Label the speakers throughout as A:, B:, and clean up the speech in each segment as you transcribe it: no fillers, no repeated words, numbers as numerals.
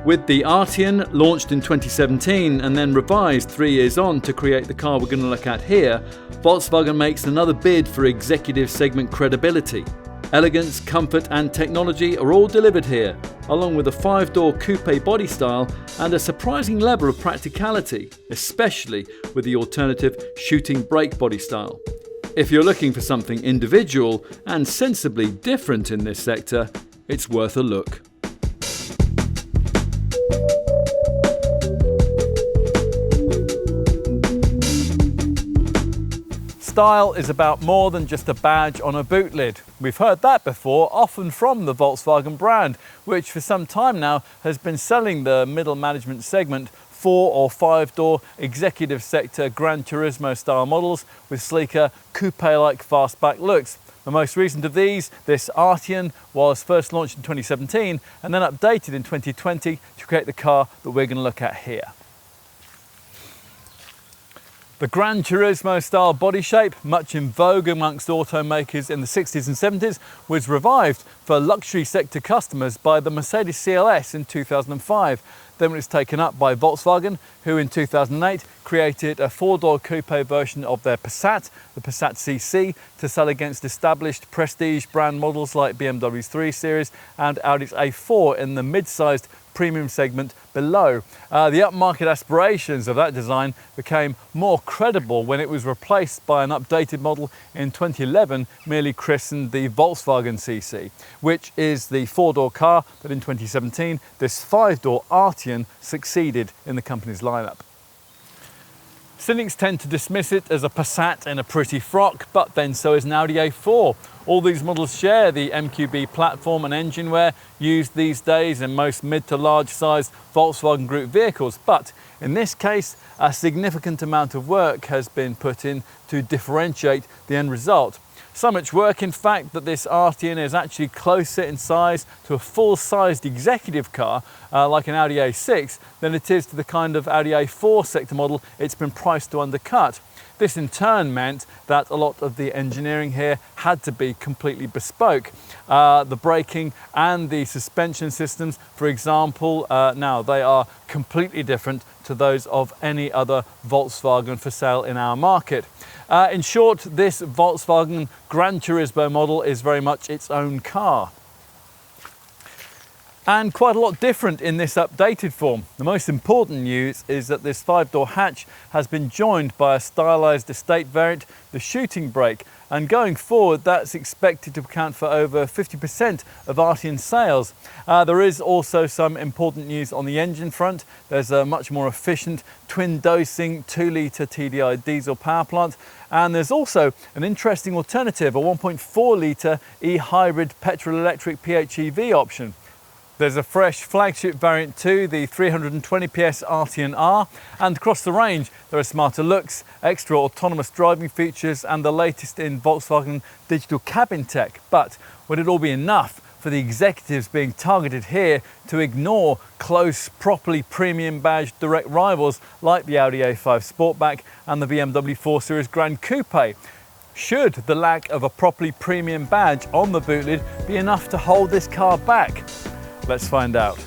A: With the Arteon, launched in 2017 and then revised 3 years on to create the car we're going to look at here, Volkswagen makes another bid for executive segment credibility. Elegance, comfort and technology are all delivered here, along with a 5-door coupe body style and a surprising level of practicality, especially with the alternative shooting brake body style. If you're looking for something individual and sensibly different in this sector, it's worth a look. Style is about more than just a badge on a boot lid. We've heard that before, often from the Volkswagen brand, which for some time now has been selling the middle management segment 4 or 5-door executive sector Gran Turismo-style models with sleeker coupe-like fastback looks. The most recent of these, this Arteon, was first launched in 2017 and then updated in 2020 to create the car that we're going to look at here. The Gran Turismo-style body shape, much in vogue amongst automakers in the 60s and 70s, was revived for luxury sector customers by the Mercedes CLS in 2005. Then it was taken up by Volkswagen, who in 2008 created a 4-door coupe version of their Passat, the Passat CC, to sell against established prestige brand models like BMW's 3 Series and Audi's A4 in the mid-sized premium segment below. The upmarket aspirations of that design became more credible when it was replaced by an updated model in 2011, merely christened the Volkswagen CC, which is the 4-door car that in 2017 this 5-door Arteon succeeded in the company's lineup. Cynics tend to dismiss it as a Passat in a pretty frock, but then so is an Audi A4. All these models share the MQB platform and engine wear used these days in most mid to large sized Volkswagen Group vehicles, but in this case a significant amount of work has been put in to differentiate the end result. So much work, in fact, that this Arteon is actually closer in size to a full-sized executive car like an Audi A6 than it is to the kind of Audi A4 sector model it's been priced to undercut. This in turn meant that a lot of the engineering here had to be completely bespoke. The braking and the suspension systems, for example, now they are completely different to those of any other Volkswagen for sale in our market. In short, this Volkswagen Gran Turismo model is very much its own car. And quite a lot different in this updated form. The most important news is that this 5-door hatch has been joined by a stylised estate variant, the shooting brake, and going forward that's expected to account for over 50% of Arteon sales. There is also some important news on the engine front. There's a much more efficient twin-dosing 2-litre TDI diesel power plant, and there's also an interesting alternative, a 1.4-litre e-hybrid petrol-electric PHEV option. There's a fresh flagship variant too, the 320 PS Arteon R, and across the range there are smarter looks, extra autonomous driving features and the latest in Volkswagen digital cabin tech. But would it all be enough for the executives being targeted here to ignore close, properly premium badged direct rivals like the Audi A5 Sportback and the BMW 4 Series Gran Coupe? Should the lack of a properly premium badge on the boot lid be enough to hold this car back? Let's find out.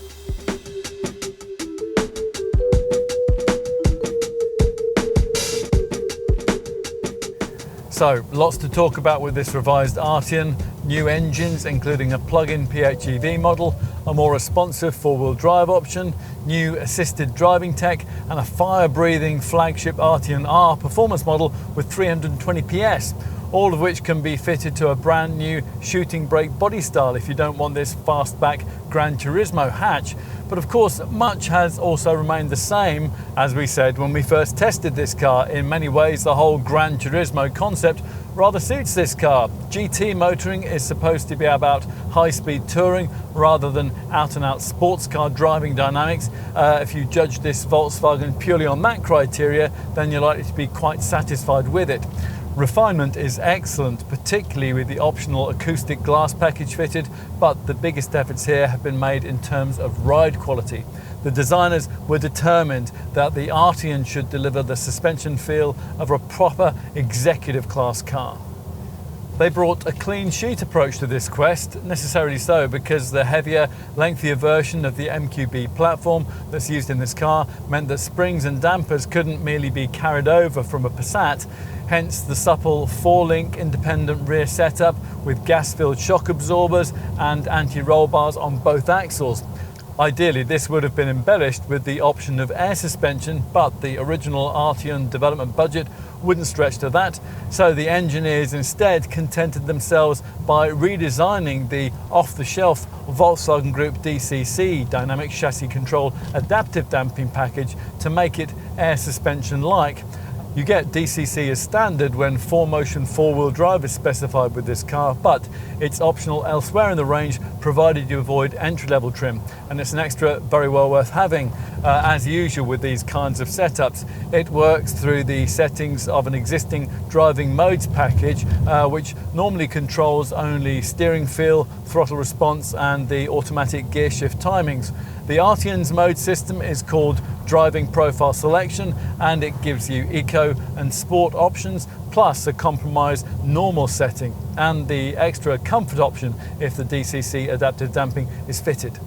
A: So, lots to talk about with this revised Arteon. New engines, including a plug-in PHEV model, a more responsive four-wheel drive option, new assisted driving tech, and a fire-breathing flagship Arteon R performance model with 320 PS. All of which can be fitted to a brand new shooting brake body style if you don't want this fastback Gran Turismo hatch. But of course, much has also remained the same, as we said when we first tested this car. In many ways, the whole Gran Turismo concept rather suits this car. GT motoring is supposed to be about high-speed touring rather than out-and-out sports car driving dynamics. If you judge this Volkswagen purely on that criteria, then you're likely to be quite satisfied with it. Refinement is excellent, particularly with the optional acoustic glass package fitted, but the biggest efforts here have been made in terms of ride quality. The designers were determined that the Arteon should deliver the suspension feel of a proper executive class car. They brought a clean sheet approach to this quest, necessarily so because the heavier, lengthier version of the MQB platform that's used in this car meant that springs and dampers couldn't merely be carried over from a Passat, hence the supple 4-link independent rear setup with gas-filled shock absorbers and anti-roll bars on both axles. Ideally, this would have been embellished with the option of air suspension, but the original Arteon development budget wouldn't stretch to that, so the engineers instead contented themselves by redesigning the off-the-shelf Volkswagen Group DCC Dynamic Chassis Control Adaptive Damping Package to make it air suspension-like. You get DCC as standard when 4Motion 4-wheel drive is specified with this car, but it's optional elsewhere in the range provided you avoid entry-level trim, and it's an extra very well worth having. As usual with these kinds of setups, it works through the settings of an existing driving modes package, which normally controls only steering feel, throttle response and the automatic gear shift timings. The Arteon's mode system is called Driving Profile Selection, and it gives you eco and sport options plus a compromised normal setting and the extra comfort option if the DCC adaptive damping is fitted.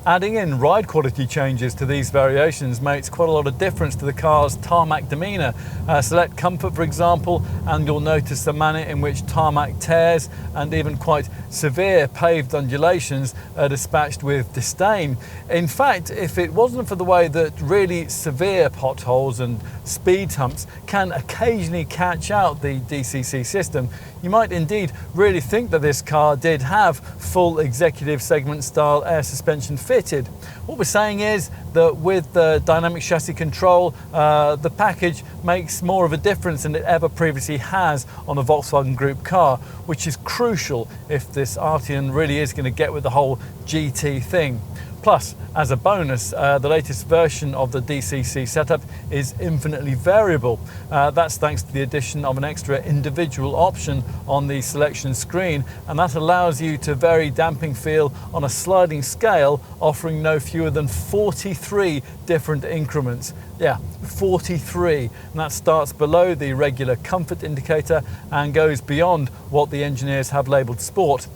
A: Adding in ride quality changes to these variations makes quite a lot of difference to the car's tarmac demeanour. Select comfort, for example, and you'll notice the manner in which tarmac tears and even quite severe paved undulations are dispatched with disdain. In fact, if it wasn't for the way that really severe potholes and speed humps can occasionally catch out the DCC system, you might indeed really think that this car did have full executive segment style air suspension fitted. What we're saying is that with the dynamic chassis control, the package makes more of a difference than it ever previously has on a Volkswagen Group car, which is crucial if this Arteon really is going to get with the whole GT thing. Plus, as a bonus, the latest version of the DCC setup is infinitely variable. That's thanks to the addition of an extra individual option on the selection screen, and that allows you to vary damping feel on a sliding scale, offering no fewer than 43 different increments. Yeah, 43, and that starts below the regular comfort indicator and goes beyond what the engineers have labelled sport.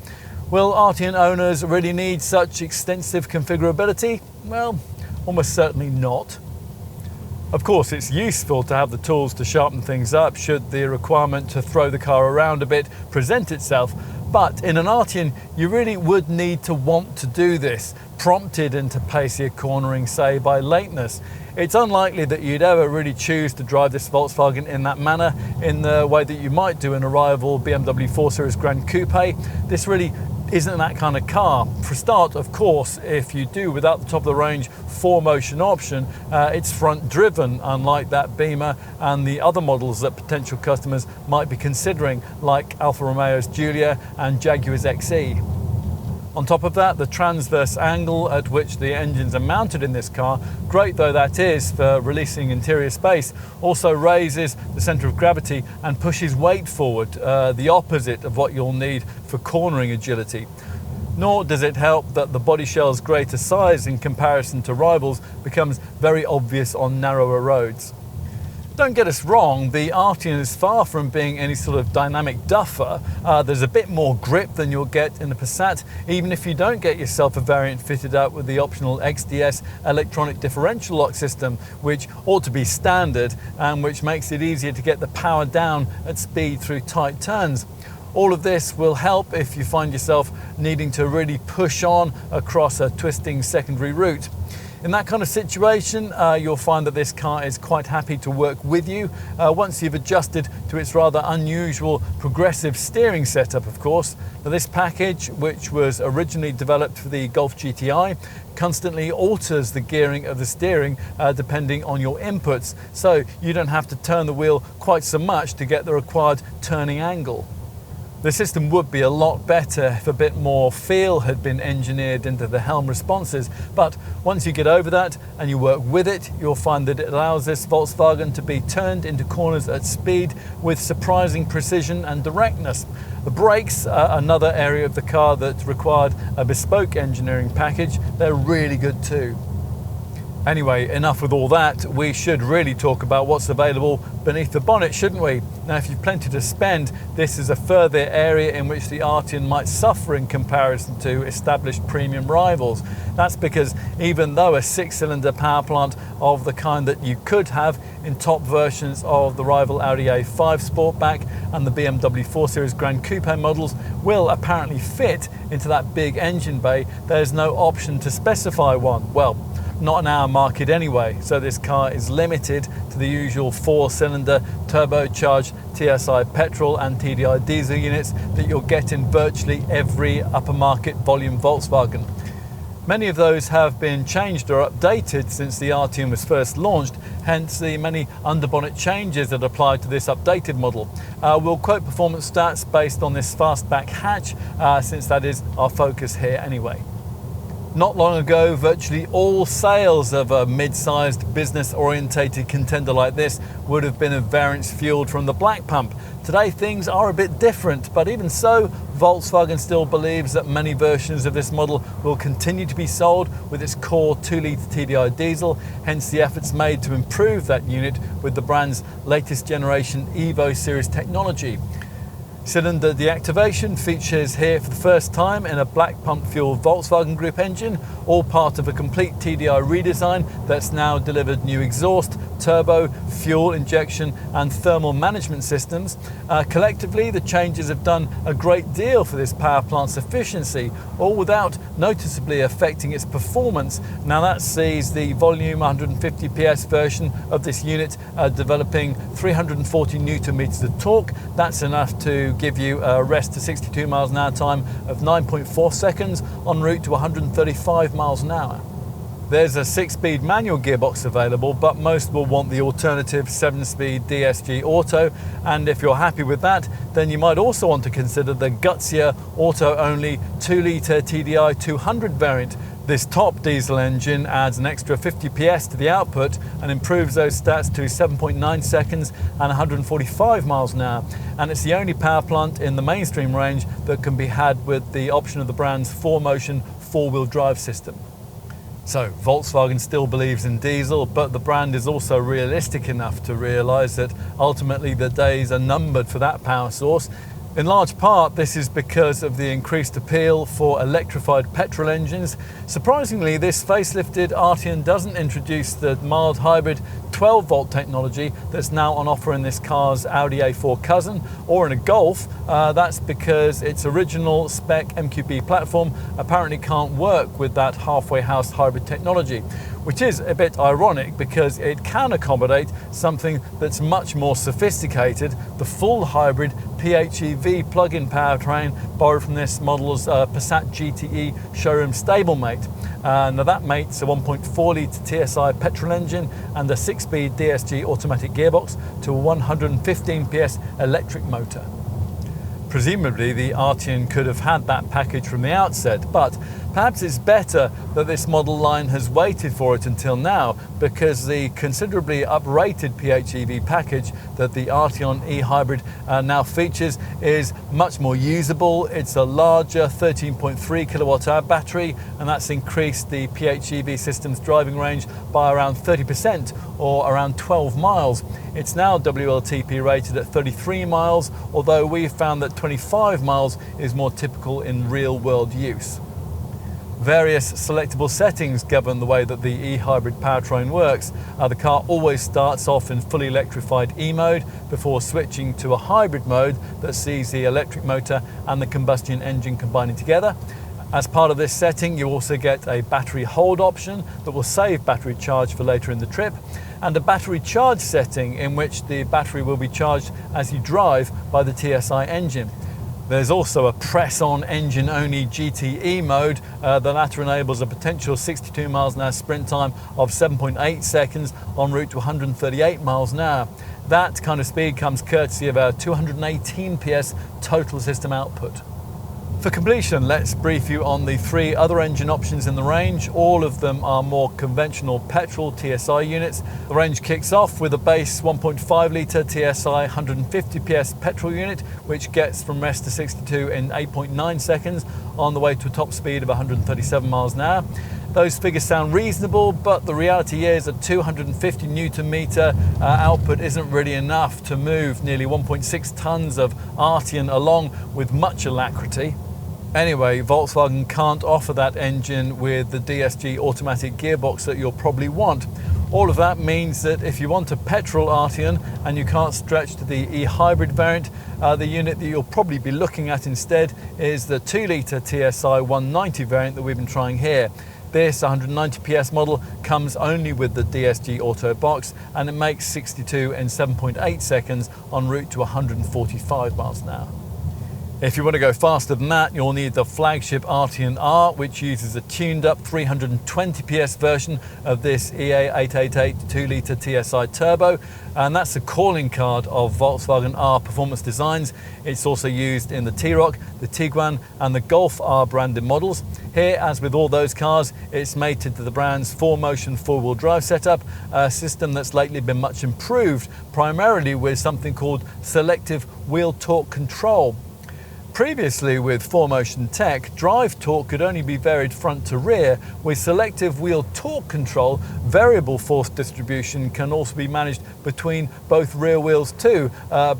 A: Will Arteon owners really need such extensive configurability? Well, almost certainly not. Of course, it's useful to have the tools to sharpen things up should the requirement to throw the car around a bit present itself, but in an Arteon you really would need to want to do this, prompted into pacier cornering, say, by lateness. It's unlikely that you'd ever really choose to drive this Volkswagen in that manner, in the way that you might do in a rival BMW 4 Series Gran Coupe. This really isn't that kind of car. For a start, of course, if you do without the top of the range 4Motion option, it's front driven, unlike that Beamer and the other models that potential customers might be considering, like Alfa Romeo's Giulia and Jaguar's XE. On top of that, the transverse angle at which the engines are mounted in this car, great though that is for releasing interior space, also raises the centre of gravity and pushes weight forward, the opposite of what you'll need for cornering agility. Nor does it help that the body shell's greater size in comparison to rivals becomes very obvious on narrower roads. Don't get us wrong, the Arteon is far from being any sort of dynamic duffer. There's a bit more grip than you'll get in a Passat, even if you don't get yourself a variant fitted up with the optional XDS electronic differential lock system, which ought to be standard and which makes it easier to get the power down at speed through tight turns. All of this will help if you find yourself needing to really push on across a twisting secondary route. In that kind of situation, you'll find that this car is quite happy to work with you once you've adjusted to its rather unusual progressive steering setup, of course. Now, this package, which was originally developed for the Golf GTI, constantly alters the gearing of the steering depending on your inputs, so you don't have to turn the wheel quite so much to get the required turning angle. The system would be a lot better if a bit more feel had been engineered into the helm responses, but once you get over that and you work with it, you'll find that it allows this Volkswagen to be turned into corners at speed with surprising precision and directness. The brakes are another area of the car that required a bespoke engineering package. They're really good too. Anyway, enough with all that. We should really talk about what's available beneath the bonnet, shouldn't we? Now, if you've plenty to spend, this is a further area in which the Arteon might suffer in comparison to established premium rivals. That's because even though a 6-cylinder power plant of the kind that you could have in top versions of the rival Audi A5 Sportback and the BMW 4 Series Gran Coupe models will apparently fit into that big engine bay, there's no option to specify one. Well, not in our market anyway, so this car is limited to the usual 4-cylinder turbocharged TSI petrol and TDI diesel units that you'll get in virtually every upper market volume Volkswagen. Many of those have been changed or updated since the Arteon was first launched, hence the many underbonnet changes that apply to this updated model. We'll quote performance stats based on this fastback hatch, since that is our focus here anyway. Not long ago, virtually all sales of a mid-sized, business-orientated contender like this would have been of variants fueled from the black pump. Today things are a bit different, but even so, Volkswagen still believes that many versions of this model will continue to be sold with its core 2-litre TDI diesel, hence the efforts made to improve that unit with the brand's latest generation Evo series technology. Cylinder deactivation features here for the first time in a black pump fuel Volkswagen Group engine, all part of a complete TDI redesign that's now delivered new exhaust, turbo, fuel injection and thermal management systems. Collectively, the changes have done a great deal for this power plant's efficiency, all without noticeably affecting its performance. Now that sees the volume 150 PS version of this unit developing 340 Newton meters of torque. That's enough to give you a rest to 62 miles an hour time of 9.4 seconds en route to 135 miles an hour. There's a 6-speed manual gearbox available, but most will want the alternative 7-speed DSG Auto, and if you're happy with that, then you might also want to consider the gutsier auto-only 2-litre TDI 200 variant. This top diesel engine adds an extra 50 PS to the output and improves those stats to 7.9 seconds and 145 miles an hour. And it's the only power plant in the mainstream range that can be had with the option of the brand's 4Motion 4-wheel drive system. So Volkswagen still believes in diesel, but the brand is also realistic enough to realise that ultimately the days are numbered for that power source. In large part, this is because of the increased appeal for electrified petrol engines. Surprisingly, this facelifted Arteon doesn't introduce the mild hybrid 12-volt technology that's now on offer in this car's Audi A4 cousin or in a Golf. That's because its original spec MQB platform apparently can't work with that halfway house hybrid technology, which is a bit ironic because it can accommodate something that's much more sophisticated, the full hybrid PHEV plug-in powertrain borrowed from this model's Passat GTE showroom stablemate. Now that mates a 1.4-litre TSI petrol engine and a 6-speed DSG automatic gearbox to a 115 PS electric motor. Presumably the Arteon could have had that package from the outset, but perhaps it's better that this model line has waited for it until now, because the considerably uprated PHEV package that the Arteon e-hybrid now features is much more usable. It's a larger 13.3 kilowatt-hour battery, and that's increased the PHEV system's driving range by around 30%, or around 12 miles. It's now WLTP rated at 33 miles, although we've found that 25 miles is more typical in real-world use. Various selectable settings govern the way that the e-hybrid powertrain works. The car always starts off in fully electrified E-mode before switching to a hybrid mode that sees the electric motor and the combustion engine combining together. As part of this setting, you also get a battery hold option that will save battery charge for later in the trip, and a battery charge setting in which the battery will be charged as you drive by the TSI engine. There's also a press-on engine-only GTE mode. The latter enables a potential 62 miles an hour sprint time of 7.8 seconds en route to 138 miles an hour. That kind of speed comes courtesy of our 218 PS total system output. For completion, let's brief you on the 3 other engine options in the range. All of them are more conventional petrol TSI units. The range kicks off with a base 1.5 litre TSI 150 PS petrol unit, which gets from rest to 62 in 8.9 seconds on the way to a top speed of 137 miles an hour. Those figures sound reasonable, but the reality is a 250 Newton meter output isn't really enough to move nearly 1.6 tons of Arteon along with much alacrity. Anyway, Volkswagen can't offer that engine with the DSG automatic gearbox that you'll probably want. All of that means that if you want a petrol Arteon and you can't stretch to the e-hybrid variant, the unit that you'll probably be looking at instead is the 2-litre TSI 190 variant that we've been trying here. This 190 PS model comes only with the DSG Auto box, and it makes 62 in 7.8 seconds en route to 145 miles an hour. If you want to go faster than that, you'll need the flagship Arteon R, which uses a tuned up 320 PS version of this EA888 2-litre TSI turbo, and that's the calling card of Volkswagen R performance designs. It's also used in the T-Roc, the Tiguan and the Golf R branded models. Here, as with all those cars, it's mated to the brand's 4Motion four-wheel drive setup, a system that's lately been much improved, primarily with something called selective wheel torque control. Previously, with 4Motion tech, drive torque could only be varied front to rear. With selective wheel torque control, variable force distribution can also be managed between both rear wheels too,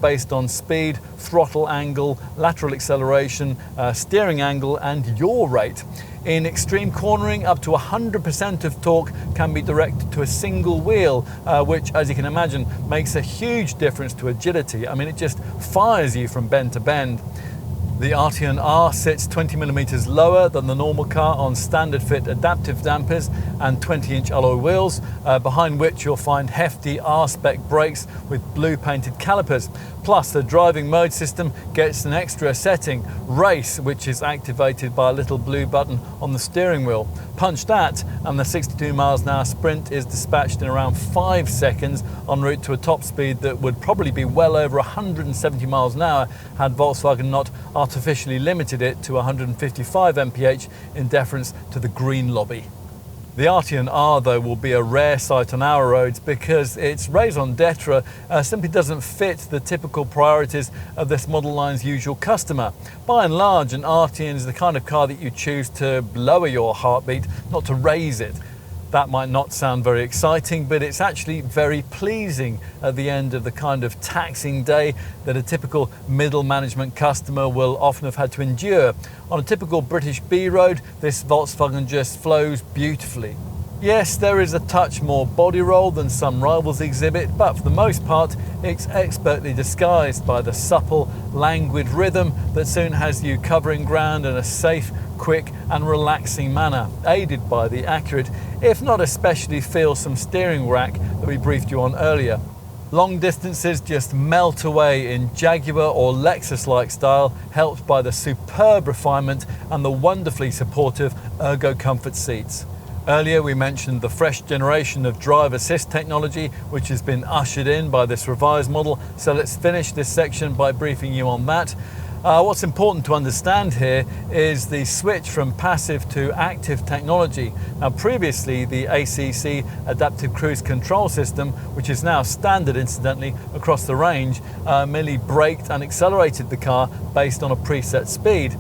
A: based on speed, throttle angle, lateral acceleration, steering angle and yaw rate. In extreme cornering, up to 100% of torque can be directed to a single wheel, which, as you can imagine, makes a huge difference to agility. I mean, it just fires you from bend to bend. The Arteon R sits 20mm lower than the normal car on standard fit adaptive dampers and 20-inch alloy wheels, behind which you'll find hefty R-spec brakes with blue painted calipers. Plus, the driving mode system gets an extra setting, Race, which is activated by a little blue button on the steering wheel. Punch that and the 62 miles an hour sprint is dispatched in around 5 seconds en route to a top speed that would probably be well over 170 miles an hour had Volkswagen not artificially limited it to 155 mph in deference to the green lobby. The Arteon R, though, will be a rare sight on our roads because its raison d'etre simply doesn't fit the typical priorities of this model line's usual customer. By and large, an Arteon is the kind of car that you choose to lower your heartbeat, not to raise it. That might not sound very exciting, but it's actually very pleasing at the end of the kind of taxing day that a typical middle management customer will often have had to endure. On a typical British B road, this Volkswagen just flows beautifully. Yes, there is a touch more body roll than some rivals exhibit, but for the most part, it's expertly disguised by the supple, languid rhythm that soon has you covering ground in a safe, quick and relaxing manner, aided by the accurate, if not especially feelsome steering rack that we briefed you on earlier. Long distances just melt away in Jaguar or Lexus-like style, helped by the superb refinement and the wonderfully supportive Ergo Comfort seats. Earlier we mentioned the fresh generation of drive assist technology which has been ushered in by this revised model, so let's finish this section by briefing you on that. What's important to understand here is the switch from passive to active technology. Now, previously the ACC Adaptive Cruise Control System, which is now standard incidentally across the range, merely braked and accelerated the car based on a preset speed.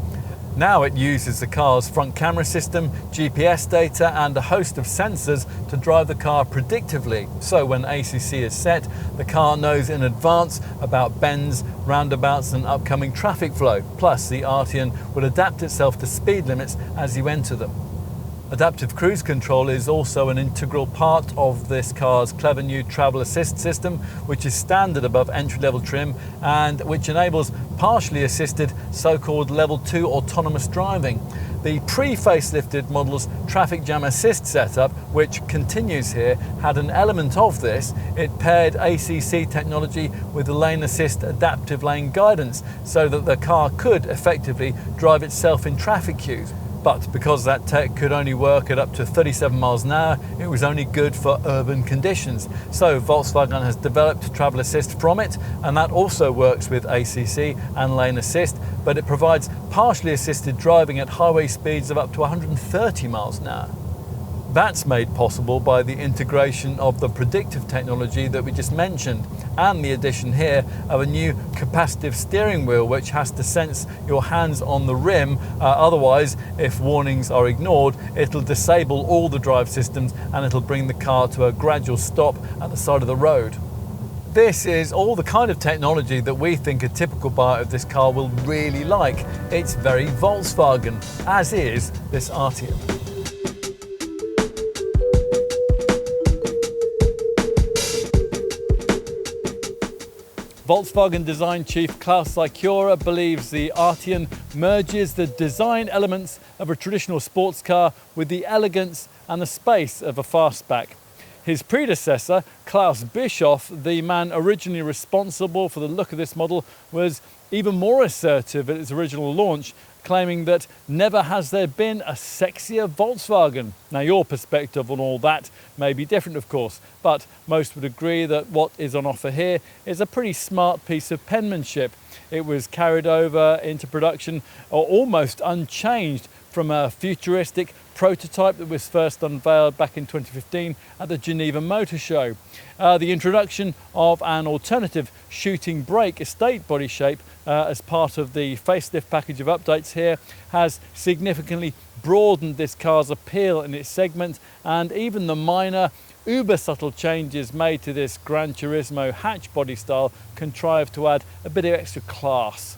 A: Now it uses the car's front camera system, GPS data and a host of sensors to drive the car predictively. So when ACC is set, the car knows in advance about bends, roundabouts and upcoming traffic flow. Plus the Arteon will adapt itself to speed limits as you enter them. Adaptive Cruise Control is also an integral part of this car's clever new travel assist system, which is standard above entry-level trim and which enables partially assisted so-called level 2 autonomous driving. The pre-facelifted model's traffic jam assist setup, which continues here, had an element of this. It paired ACC technology with the lane assist adaptive lane guidance so that the car could effectively drive itself in traffic queues. But because that tech could only work at up to 37 miles an hour, it was only good for urban conditions. So Volkswagen has developed travel assist from it, and that also works with ACC and lane assist, but it provides partially assisted driving at highway speeds of up to 130 miles an hour. That's made possible by the integration of the predictive technology that we just mentioned, and the addition here of a new capacitive steering wheel which has to sense your hands on the rim. Otherwise, if warnings are ignored, it'll disable all the drive systems and it'll bring the car to a gradual stop at the side of the road. This is all the kind of technology that we think a typical buyer of this car will really like. It's very Volkswagen, as is this Arteon. Volkswagen design chief Klaus Sikora believes the Arteon merges the design elements of a traditional sports car with the elegance and the space of a fastback. His predecessor, Klaus Bischoff, the man originally responsible for the look of this model, was even more assertive at its original launch, claiming that never has there been a sexier Volkswagen. Now, your perspective on all that may be different, of course, but most would agree that what is on offer here is a pretty smart piece of penmanship. It was carried over into production almost unchanged from a futuristic prototype that was first unveiled back in 2015 at the Geneva Motor Show. The introduction of an alternative shooting brake estate body shape as part of the facelift package of updates here has significantly broadened this car's appeal in its segment, and even the minor uber subtle changes made to this Gran Turismo hatch body style contrive to add a bit of extra class.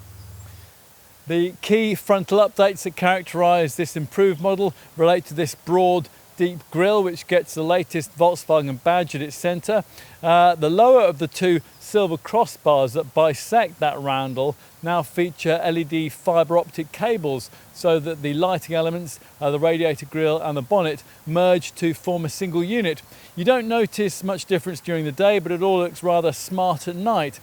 A: The key frontal updates that characterise this improved model relate to this broad, deep grille, which gets the latest Volkswagen badge at its centre. The lower of the two silver crossbars that bisect that roundel now feature LED fibre optic cables, so that the lighting elements, the radiator grille and the bonnet merge to form a single unit. You don't notice much difference during the day, but it all looks rather smart at night.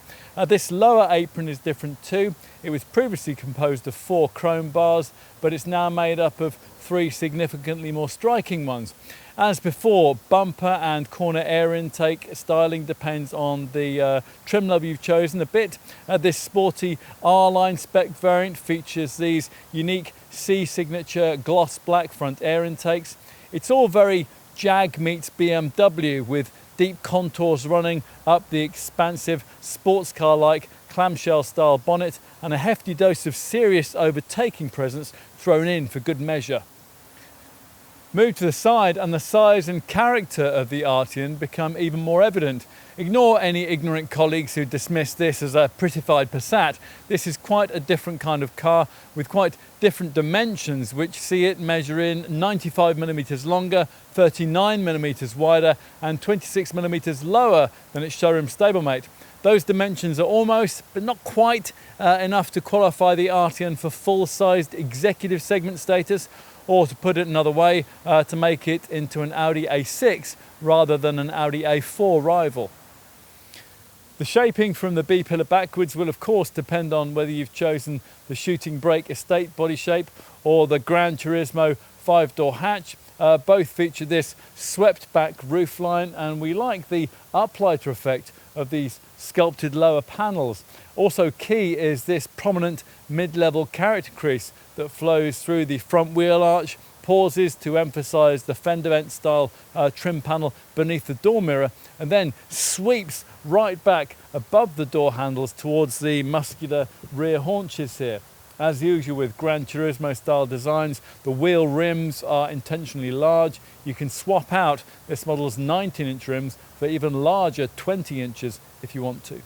A: This lower apron is different too. It was previously composed of 4 chrome bars, but it's now made up of 3 significantly more striking ones. As before, bumper and corner air intake styling depends on the trim level you've chosen a bit. This sporty R-line spec variant features these unique C signature gloss black front air intakes. It's all very Jag meets BMW, with deep contours running up the expansive sports car-like clamshell style bonnet and a hefty dose of serious overtaking presence thrown in for good measure. Move to the side and the size and character of the Arteon become even more evident. Ignore any ignorant colleagues who dismiss this as a prettified Passat. This is quite a different kind of car with quite different dimensions, which see it measure in 95mm longer, 39mm wider and 26mm lower than its showroom stablemate. Those dimensions are almost, but not quite, enough to qualify the Arteon for full-sized executive segment status, or to put it another way, to make it into an Audi A6 rather than an Audi A4 rival. The shaping from the B-pillar backwards will of course depend on whether you've chosen the shooting brake estate body shape or the Gran Turismo 5-door hatch. Both feature this swept back roofline, and we like the uplighter effect of these sculpted lower panels. Also key is this prominent mid-level character crease that flows through the front wheel arch, pauses to emphasise the fender vent style trim panel beneath the door mirror, and then sweeps right back above the door handles towards the muscular rear haunches here. As usual with Gran Turismo style designs, the wheel rims are intentionally large. You can swap out this model's 19-inch rims for even larger 20 inches if you want to.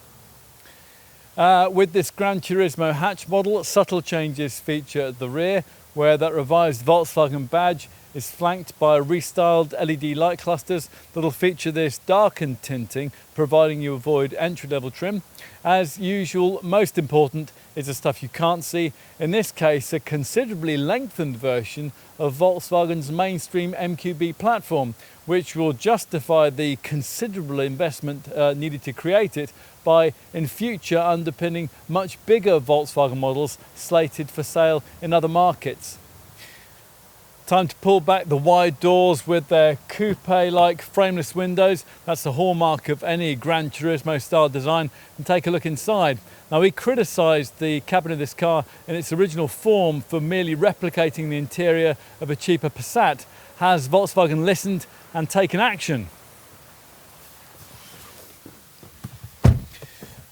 A: With this Gran Turismo hatch model, subtle changes feature at the rear, where that revised Volkswagen badge is flanked by restyled LED light clusters that'll feature this darkened tinting, providing you avoid entry-level trim. As usual, most important is the stuff you can't see. In this case, a considerably lengthened version of Volkswagen's mainstream MQB platform, which will justify the considerable investment needed to create it by, in future, underpinning much bigger Volkswagen models slated for sale in other markets. Time to pull back the wide doors with their coupe-like frameless windows. That's the hallmark of any Gran Turismo style design, and take a look inside. Now, we criticised the cabin of this car in its original form for merely replicating the interior of a cheaper Passat. Has Volkswagen listened and taken action?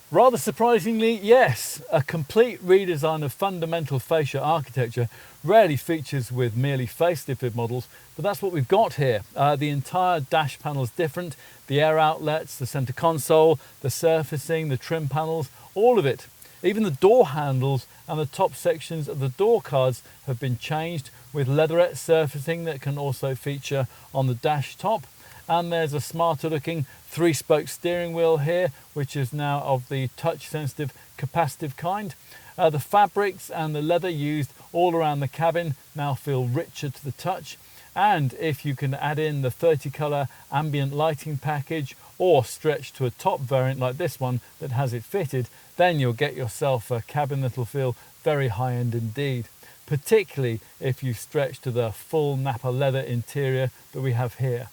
A: Rather surprisingly, yes. A complete redesign of fundamental fascia architecture rarely features with merely facelifted models, but that's what we've got here. The entire dash panel is different. The air outlets, the center console, the surfacing, the trim panels, all of it. Even the door handles and the top sections of the door cards have been changed with leatherette surfacing that can also feature on the dash top. And there's a smarter looking 3-spoke steering wheel here, which is now of the touch sensitive capacitive kind. The fabrics and the leather used all around the cabin now feel richer to the touch. And if you can add in the 30 colour ambient lighting package or stretch to a top variant like this one that has it fitted, then you'll get yourself a cabin that'll feel very high-end indeed, particularly if you stretch to the full Napa leather interior that we have here.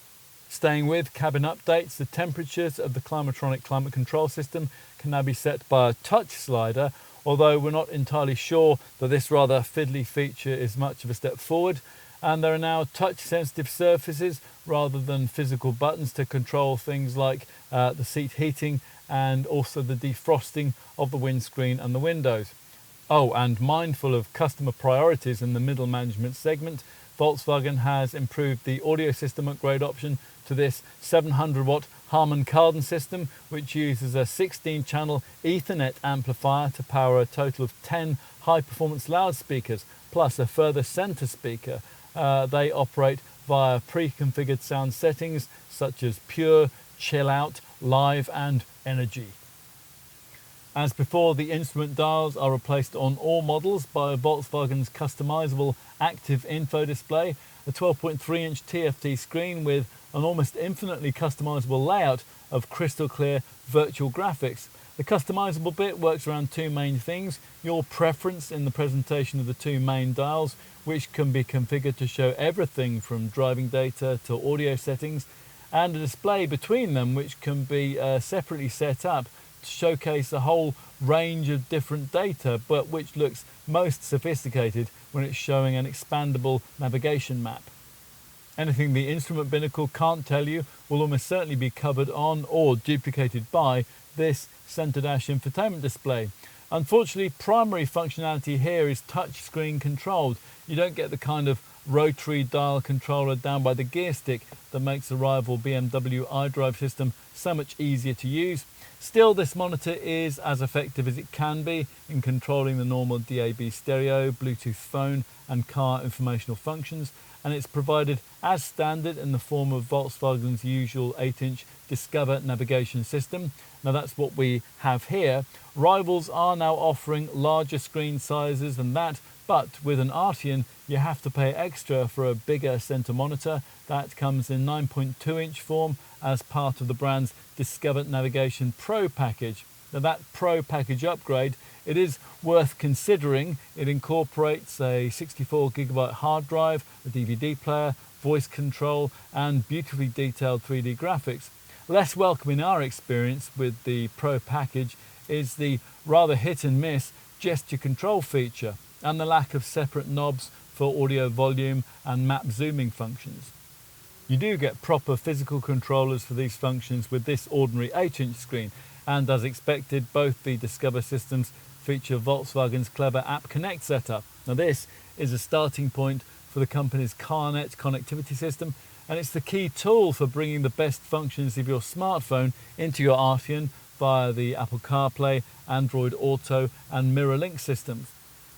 A: Staying with cabin updates, the temperatures of the Climatronic climate control system can now be set by a touch slider, although we're not entirely sure that this rather fiddly feature is much of a step forward. And there are now touch sensitive surfaces rather than physical buttons to control things like the seat heating and also the defrosting of the windscreen and the windows. Oh, and mindful of customer priorities in the middle management segment, Volkswagen has improved the audio system upgrade option to this 700 watt Harman Kardon system, which uses a 16-channel Ethernet amplifier to power a total of 10 high-performance loudspeakers, plus a further center speaker. They operate via pre-configured sound settings such as pure, chill out, live and energy. As before, the instrument dials are replaced on all models by Volkswagen's customizable active info display, a 12.3-inch TFT screen with an almost infinitely customizable layout of crystal clear virtual graphics. The customizable bit works around two main things: your preference in the presentation of the two main dials, which can be configured to show everything from driving data to audio settings, and a display between them which can be separately set up to showcase a whole range of different data, but which looks most sophisticated when it's showing an expandable navigation map. Anything the instrument binnacle can't tell you will almost certainly be covered on or duplicated by this center dash infotainment display. Unfortunately, primary functionality here is touchscreen controlled. You don't get the kind of rotary dial controller down by the gear stick that makes the rival BMW iDrive system so much easier to use. Still, this monitor is as effective as it can be in controlling the normal DAB stereo, Bluetooth phone and car informational functions, and it's provided as standard in the form of Volkswagen's usual 8-inch Discover navigation system. Now that's what we have here. Rivals are now offering larger screen sizes than that, but with an Arteon you have to pay extra for a bigger center monitor. That comes in 9.2-inch form as part of the brand's Discover Navigation Pro package. Now that Pro package upgrade, it is worth considering. It incorporates a 64GB hard drive, a DVD player, voice control and beautifully detailed 3D graphics. Less welcome in our experience with the Pro package is the rather hit and miss gesture control feature and the lack of separate knobs for audio volume and map zooming functions. You do get proper physical controllers for these functions with this ordinary 8-inch screen, and as expected, both the Discover systems feature Volkswagen's clever App Connect setup. Now this is a starting point for the company's CarNet connectivity system, and it's the key tool for bringing the best functions of your smartphone into your Arteon via the Apple CarPlay, Android Auto and MirrorLink systems.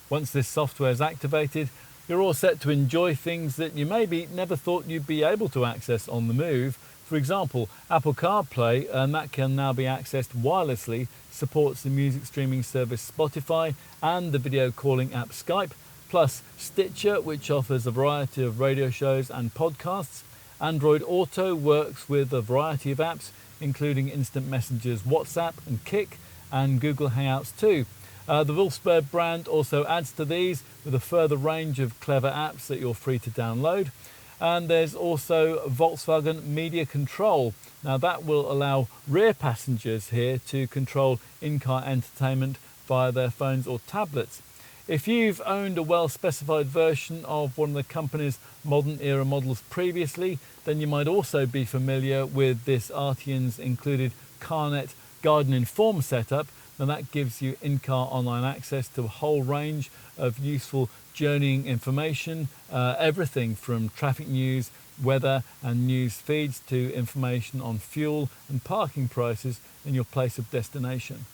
A: Once this software is activated, you're all set to enjoy things that you maybe never thought you'd be able to access on the move. For example, Apple CarPlay, and that can now be accessed wirelessly, supports the music streaming service Spotify and the video calling app Skype, plus Stitcher, which offers a variety of radio shows and podcasts. Android Auto works with a variety of apps, including Instant Messenger's WhatsApp and Kik, and Google Hangouts too. The Volkswagen brand also adds to these with a further range of clever apps that you're free to download. And there's also Volkswagen Media Control. Now that will allow rear passengers here to control in-car entertainment via their phones or tablets. If you've owned a well-specified version of one of the company's modern era models previously, then you might also be familiar with this Arteon's included CarNet Guide and Inform setup. Now that gives you in-car online access to a whole range of useful journeying information, everything from traffic news, weather and news feeds to information on fuel and parking prices in your place of destination.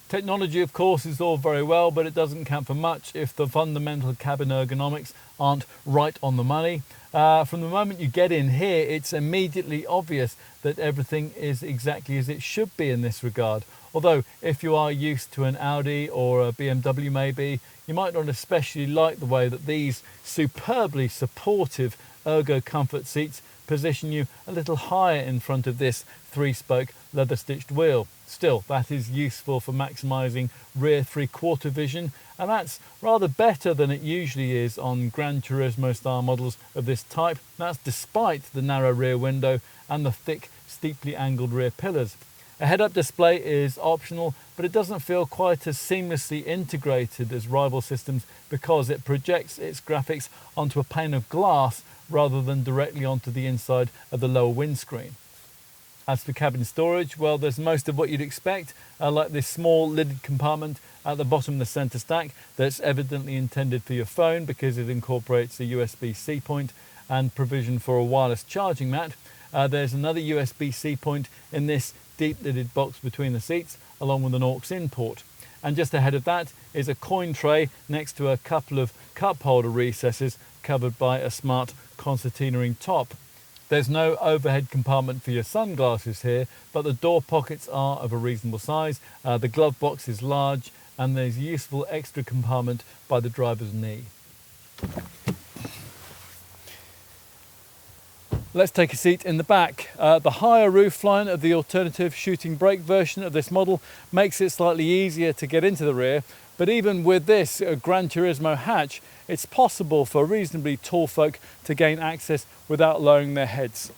A: Technology, of course, is all very well, but it doesn't count for much if the fundamental cabin ergonomics aren't right on the money. From the moment you get in here, it's immediately obvious that everything is exactly as it should be in this regard. Although, if you are used to an Audi or a BMW maybe, you might not especially like the way that these superbly supportive ergo comfort seats position you a little higher in front of this 3-spoke leather-stitched wheel. Still, that is useful for maximising rear 3/4 vision, and that's rather better than it usually is on Gran Turismo-style models of this type. That's despite the narrow rear window and the thick, steeply angled rear pillars. A head-up display is optional, but it doesn't feel quite as seamlessly integrated as rival systems because it projects its graphics onto a pane of glass rather than directly onto the inside of the lower windscreen. As for cabin storage, well, there's most of what you'd expect, like this small lidded compartment at the bottom of the centre stack that's evidently intended for your phone because it incorporates a USB-C point and provision for a wireless charging mat. There's another USB-C point in this deep lidded box between the seats, along with an aux-in port. And just ahead of that is a coin tray next to a couple of cup holder recesses covered by a smart concertina-ing top. There's no overhead compartment for your sunglasses here, but the door pockets are of a reasonable size, the glove box is large, and there's a useful extra compartment by the driver's knee. Let's take a seat in the back. The higher roofline of the alternative shooting brake version of this model makes it slightly easier to get into the rear, but even with this Gran Turismo hatch, it's possible for reasonably tall folk to gain access without lowering their heads.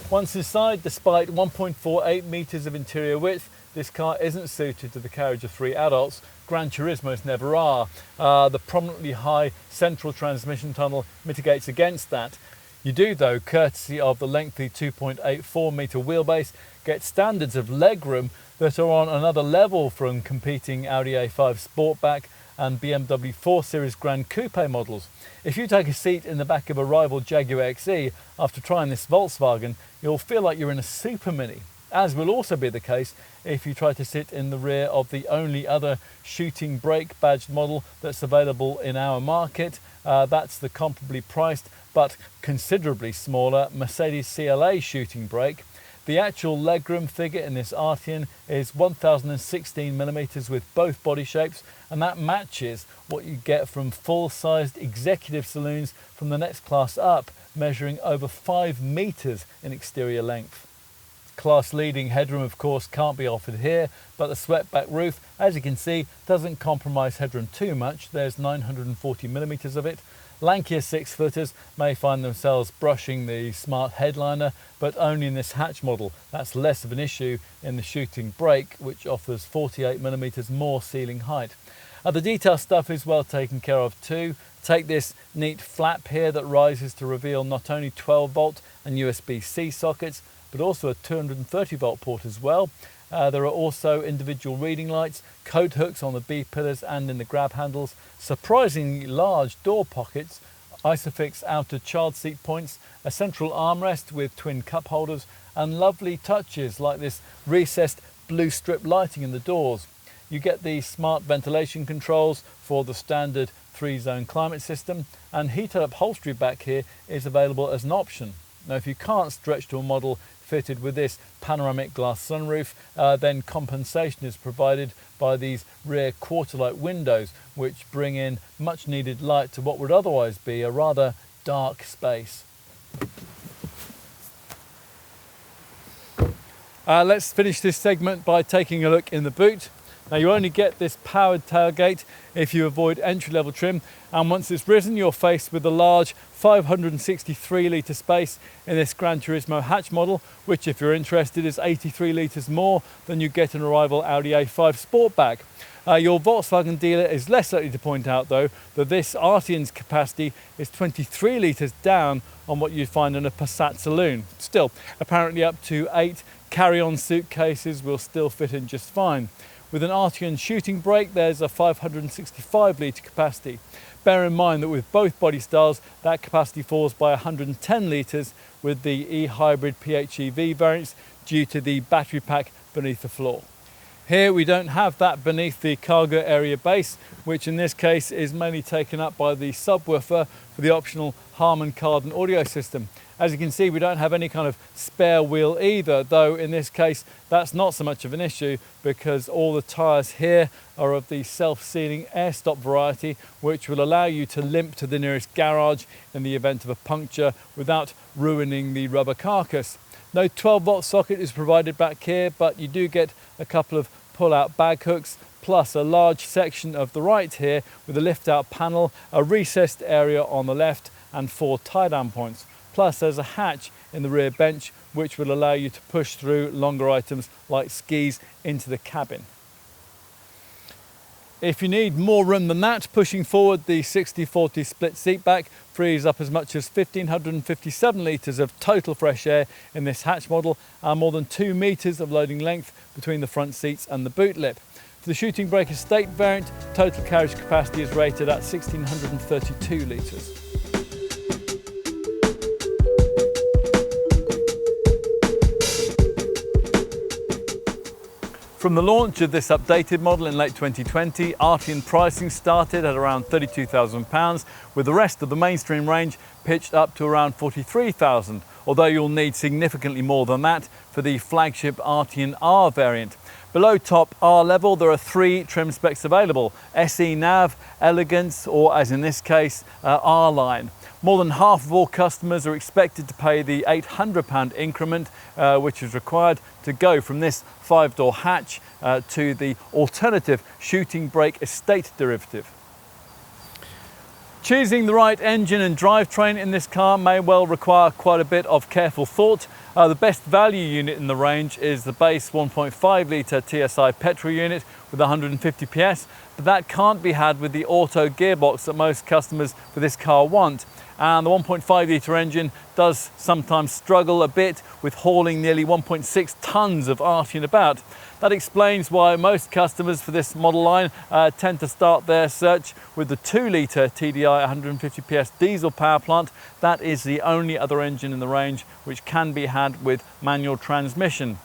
A: Once inside, despite 1.48 metres of interior width, this car isn't suited to the carriage of 3 adults. Gran Turismos never are. The prominently high central transmission tunnel mitigates against that. You do, though, courtesy of the lengthy 2.84 metre wheelbase, get standards of legroom that are on another level from competing Audi A5 Sportback and BMW 4 Series Grand Coupe models. If you take a seat in the back of a rival Jaguar XE after trying this Volkswagen, you'll feel like you're in a Super Mini, as will also be the case if you try to sit in the rear of the only other shooting brake badged model that's available in our market. That's the comparably priced but considerably smaller Mercedes CLA shooting brake. The actual legroom figure in this Arteon is 1016mm with both body shapes, and that matches what you get from full-sized executive saloons from the next class up, measuring over 5 meters in exterior length. Class-leading headroom, of course, can't be offered here, but the swept-back roof, as you can see, doesn't compromise headroom too much. There's 940mm of it. Lankier 6-footers may find themselves brushing the smart headliner, but only in this hatch model. That's less of an issue in the shooting brake, which offers 48mm more ceiling height. The detail stuff is well taken care of too. Take this neat flap here that rises to reveal not only 12-volt and USB-C sockets, but also a 230-volt port as well. There are also individual reading lights, coat hooks on the B pillars and in the grab handles, surprisingly large door pockets, Isofix outer child seat points, a central armrest with twin cup holders, and lovely touches like this recessed blue strip lighting in the doors. You get the smart ventilation controls for the standard 3-zone climate system, and heated upholstery back here is available as an option. Now, if you can't stretch to a model fitted with this panoramic glass sunroof, then compensation is provided by these rear quarter-light windows, which bring in much needed light to what would otherwise be a rather dark space. Let's finish this segment by taking a look in the boot. Now you only get this powered tailgate if you avoid entry-level trim, and once it's risen you're faced with a large 563 litre space in this Gran Turismo hatch model, which if you're interested is 83 litres more than you get in a rival Audi A5 Sportback. Your Volkswagen dealer is less likely to point out though that this Arteon's capacity is 23 litres down on what you'd find in a Passat saloon. Still, apparently up to 8 carry-on suitcases will still fit in just fine. With an Arteon shooting brake, there's a 565 litre capacity. Bear in mind that with both body styles, that capacity falls by 110 litres with the e-hybrid PHEV variants due to the battery pack beneath the floor. Here we don't have that beneath the cargo area base, which in this case is mainly taken up by the subwoofer for the optional Harman Kardon audio system. As you can see, we don't have any kind of spare wheel either, though in this case that's not so much of an issue because all the tyres here are of the self-sealing air stop variety, which will allow you to limp to the nearest garage in the event of a puncture without ruining the rubber carcass. No 12-volt socket is provided back here, but you do get a couple of pull-out bag hooks, plus a large section of the right here with a lift-out panel, a recessed area on the left, and 4 tie-down points. Plus there's a hatch in the rear bench which will allow you to push through longer items like skis into the cabin. If you need more room than that, pushing forward, the 60-40 split seat back frees up as much as 1,557 litres of total fresh air in this hatch model and more than 2 metres of loading length between the front seats and the boot lip. For the shooting brake estate variant, total carriage capacity is rated at 1,632 litres. From the launch of this updated model in late 2020, Arteon pricing started at around £32,000, with the rest of the mainstream range pitched up to around £43,000, although you'll need significantly more than that for the flagship Arteon R variant. Below top R level, there are 3 trim specs available: SE Nav, Elegance, or as in this case, R Line. More than half of all customers are expected to pay the £800 increment, which is required to go from this 5-door hatch to the alternative shooting brake estate derivative. Choosing the right engine and drivetrain in this car may well require quite a bit of careful thought. The best value unit in the range is the base 1.5 litre TSI petrol unit with 150 PS, but that can't be had with the auto gearbox that most customers for this car want. And the 1.5 litre engine does sometimes struggle a bit with hauling nearly 1.6 tonnes of Arteon about. That explains why most customers for this model line tend to start their search with the 2 litre TDI 150 PS diesel power plant. That is the only other engine in the range which can be had with manual transmission.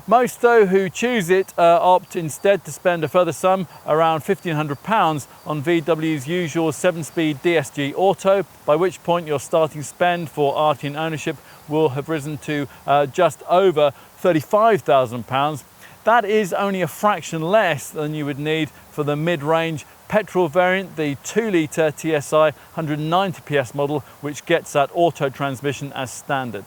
A: Most though who choose it opt instead to spend a further sum, around £1,500, on VW's usual 7-speed DSG Auto, by which point your starting spend for Arteon ownership will have risen to just over £35,000. That is only a fraction less than you would need for the mid-range petrol variant, the 2 litre TSI 190 PS model, which gets that auto transmission as standard.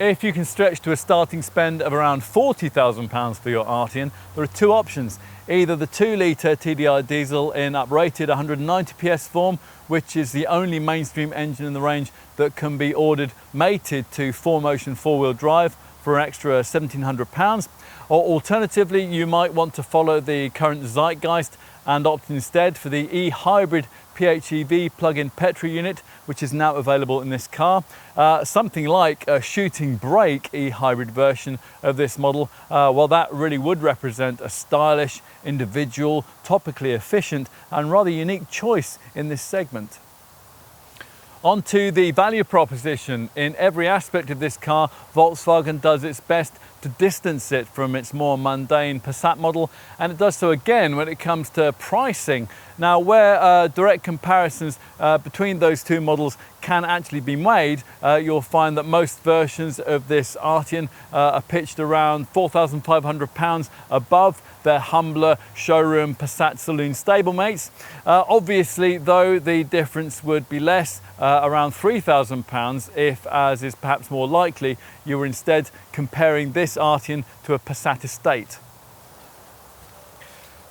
A: If you can stretch to a starting spend of around £40,000 for your Arteon, there are 2 options. Either the 2 litre TDI diesel in uprated 190 PS form, which is the only mainstream engine in the range that can be ordered mated to 4Motion 4-wheel drive for an extra £1,700, or alternatively you might want to follow the current zeitgeist and opt instead for the e-hybrid PHEV plug-in petrol unit, which is now available in this car. Something like a shooting brake e-hybrid version of this model, well, that really would represent a stylish, individual, topically efficient and rather unique choice in this segment. On to the value proposition. In every aspect of this car, Volkswagen does its best to distance it from its more mundane Passat model, and it does so again when it comes to pricing. Now, where direct comparisons between those 2 models can actually be made, you'll find that most versions of this Arteon are pitched around £4,500 above their humbler showroom Passat saloon stablemates. Obviously, though, the difference would be less, around £3,000, if, as is perhaps more likely, you were instead comparing this this Arteon to a Passat estate.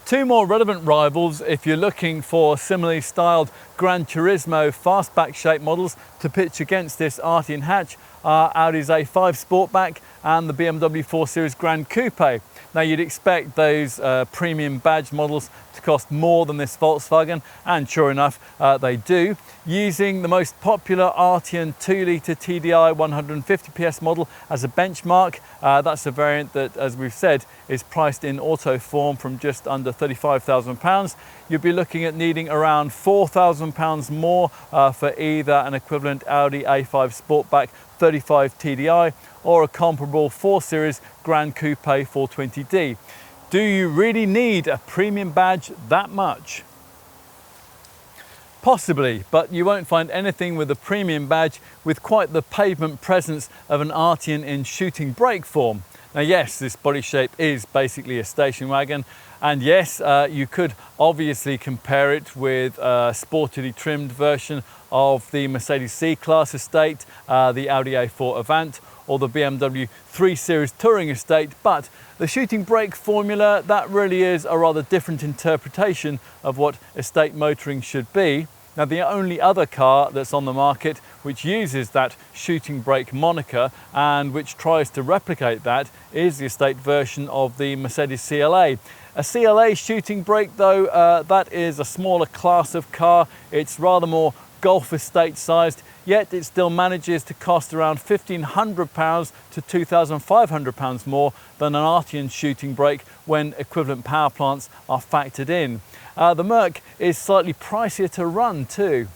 A: Two more relevant rivals if you're looking for similarly styled Gran Turismo fastback shaped models to pitch against this Arteon hatch are Audi's A5 Sportback and the BMW 4 Series Grand Coupe. Now you'd expect those premium badge models to cost more than this Volkswagen, and sure enough they do. Using the most popular Arteon 2-litre TDI 150 PS model as a benchmark, that's a variant that, as we've said, is priced in auto form from just under £35,000. You'd be looking at needing around £4,000 more for either an equivalent Audi A5 Sportback 35 TDI or a comparable 4 Series Gran Coupe 420D. Do you really need a premium badge that much? Possibly, but you won't find anything with a premium badge with quite the pavement presence of an Arteon in shooting brake form. Now yes, this body shape is basically a station wagon, and yes, you could obviously compare it with a sportily trimmed version of the Mercedes C-Class estate, the Audi A4 Avant, or the BMW 3 Series Touring estate, but the shooting brake formula, that really is a rather different interpretation of what estate motoring should be. Now the only other car that's on the market which uses that shooting brake moniker and which tries to replicate that is the estate version of the Mercedes CLA. A CLA shooting brake though, that is a smaller class of car. It's rather more Golf estate sized, yet it still manages to cost around £1,500 to £2,500 more than an Arteon shooting brake when equivalent power plants are factored in. The Merc is slightly pricier to run too.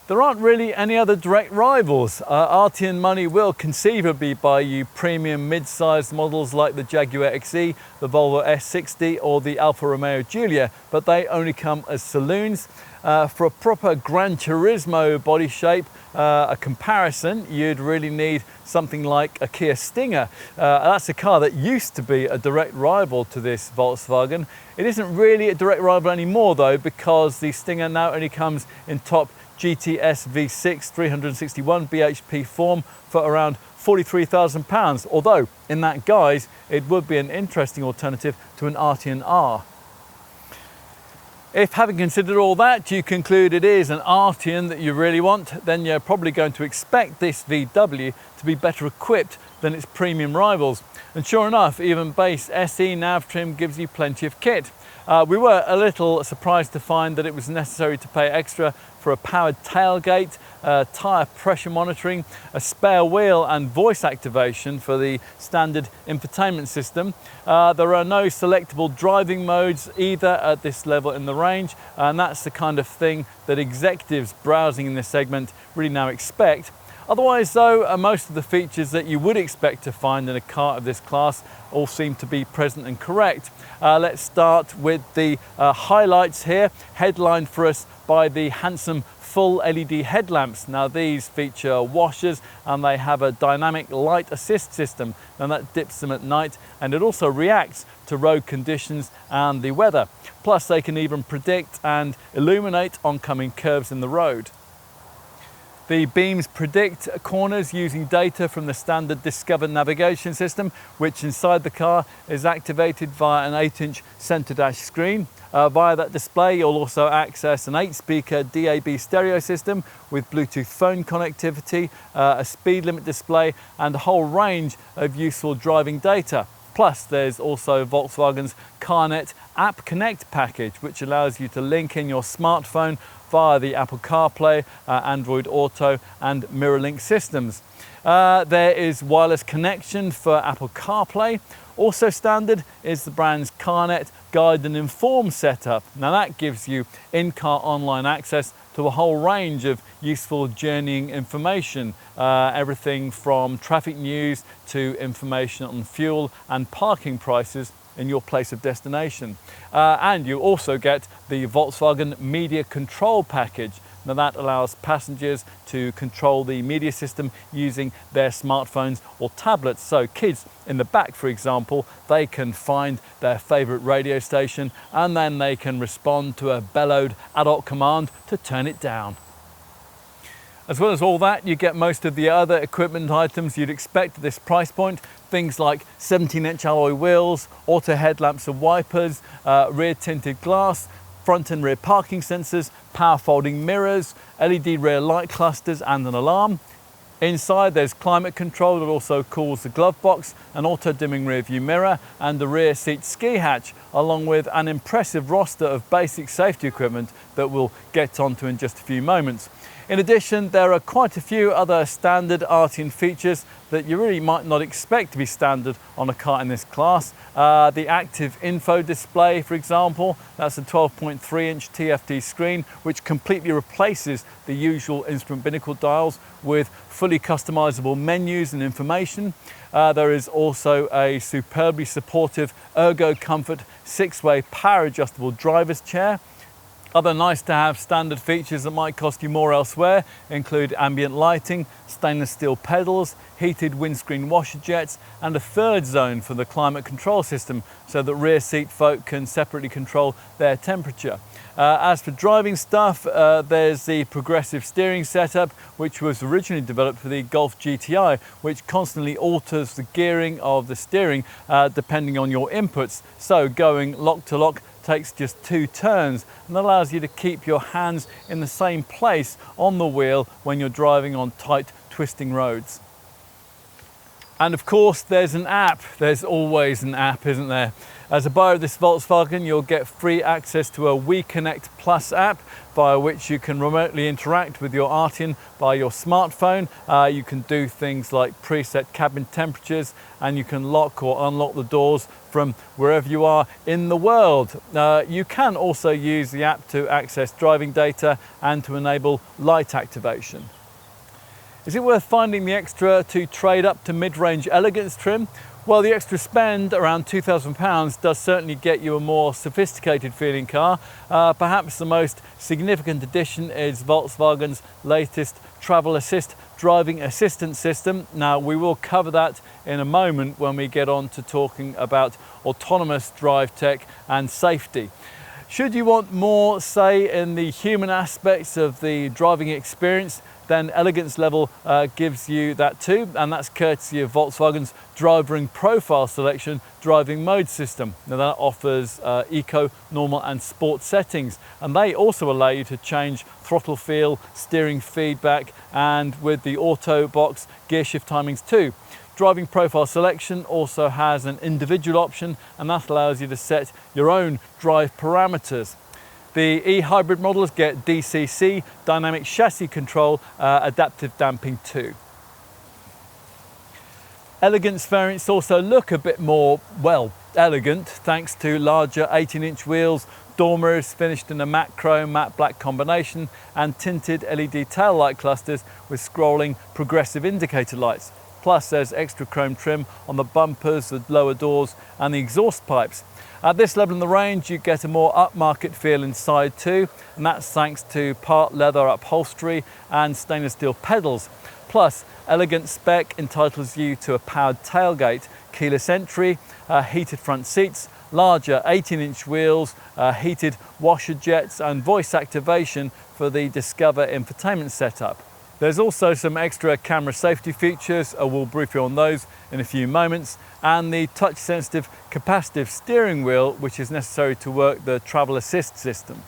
A: There aren't really any other direct rivals. Arteon money will conceivably buy you premium mid-sized models like the Jaguar XE, the Volvo S60 or the Alfa Romeo Giulia, but they only come as saloons. For a proper Gran Turismo body shape, a comparison, you'd really need something like a Kia Stinger. That's a car that used to be a direct rival to this Volkswagen. It isn't really a direct rival anymore though, because the Stinger now only comes in top GTS V6 361 bhp form for around £43,000, although in that guise it would be an interesting alternative to an Arteon R. If, having considered all that, you conclude it is an Arteon that you really want, then you're probably going to expect this VW to be better equipped than its premium rivals. And sure enough, even base SE nav trim gives you plenty of kit. We were a little surprised to find that it was necessary to pay extra for a powered tailgate, tyre pressure monitoring, a spare wheel and voice activation for the standard infotainment system. There are no selectable driving modes either at this level in the range, and that's the kind of thing that executives browsing in this segment really now expect. Otherwise though, most of the features that you would expect to find in a car of this class all seem to be present and correct. Let's start with the highlights here, headlined for us by the handsome full LED headlamps. Now these feature washers and they have a dynamic light assist system, and that dips them at night, and it also reacts to road conditions and the weather. Plus they can even predict and illuminate oncoming curves in the road. The beams predict corners using data from the standard Discover navigation system, which inside the car is activated via an 8-inch centre dash screen. Via that display you'll also access an 8-speaker DAB stereo system with Bluetooth phone connectivity, a speed limit display and a whole range of useful driving data. Plus there's also Volkswagen's CarNet App Connect package, which allows you to link in your smartphone via the Apple CarPlay, Android Auto and MirrorLink systems. There is wireless connection for Apple CarPlay. Also standard is the brand's CarNet Guide and Inform setup. Now that gives you in-car online access to a whole range of useful journeying information, everything from traffic news to information on fuel and parking prices in your place of destination. And you also get the Volkswagen Media Control package. Now that allows passengers to control the media system using their smartphones or tablets. So kids in the back, for example, they can find their favorite radio station and then they can respond to a bellowed adult command to turn it down. As well as all that, you get most of the other equipment items you'd expect at this price point. Things like 17-inch alloy wheels, auto headlamps and wipers, rear tinted glass, front and rear parking sensors, power folding mirrors, LED rear light clusters and an alarm. Inside there's climate control that also cools the glove box, an auto dimming rear view mirror and a rear seat ski hatch, along with an impressive roster of basic safety equipment that we'll get onto in just a few moments. In addition, there are quite a few other standard Arteon features that you really might not expect to be standard on a car in this class. The active info display, for example, that's a 12.3-inch TFT screen which completely replaces the usual instrument binnacle dials with fully customizable menus and information. There is also a superbly supportive Ergo Comfort 6-way power adjustable driver's chair. Other nice to have standard features that might cost you more elsewhere include ambient lighting, stainless steel pedals, heated windscreen washer jets and a third zone for the climate control system so that rear seat folk can separately control their temperature. As for driving stuff, there's the progressive steering setup, which was originally developed for the Golf GTI, which constantly alters the gearing of the steering depending on your inputs. So going lock to lock takes just 2 turns and allows you to keep your hands in the same place on the wheel when you're driving on tight, twisting roads. And of course, there's an app. There's always an app, isn't there? As a buyer of this Volkswagen, you'll get free access to a WeConnect Plus app via which you can remotely interact with your Arteon by your smartphone. You can do things like preset cabin temperatures and you can lock or unlock the doors from wherever you are in the world. You can also use the app to access driving data and to enable light activation. Is it worth finding the extra to trade up to mid-range elegance trim? Well, the extra spend, around £2,000, does certainly get you a more sophisticated feeling car. Perhaps the most significant addition is Volkswagen's latest Travel Assist driving assistance system. Now, we will cover that in a moment when we get on to talking about autonomous drive tech and safety. Should you want more say in the human aspects of the driving experience, then elegance level gives you that too, and that's courtesy of Volkswagen's driving profile selection driving mode system. Now that offers eco, normal and sport settings, and they also allow you to change throttle feel, steering feedback, and with the auto box gear shift timings too. Driving profile selection also has an individual option, and that allows you to set your own drive parameters. The e-hybrid models get DCC, dynamic chassis control, adaptive damping too. Elegance variants also look a bit more, well, elegant thanks to larger 18-inch wheels, door mirrors finished in a matte chrome, matte black combination, and tinted LED tail light clusters with scrolling progressive indicator lights. Plus there's extra chrome trim on the bumpers, the lower doors and the exhaust pipes. At this level in the range, you get a more upmarket feel inside too, and that's thanks to part leather upholstery and stainless steel pedals. Plus, elegant spec entitles you to a powered tailgate, keyless entry, heated front seats, larger 18-inch wheels, heated washer jets and voice activation for the Discover infotainment setup. There's also some extra camera safety features, we'll brief you on those in a few moments, and the touch-sensitive capacitive steering wheel, which is necessary to work the Travel Assist system.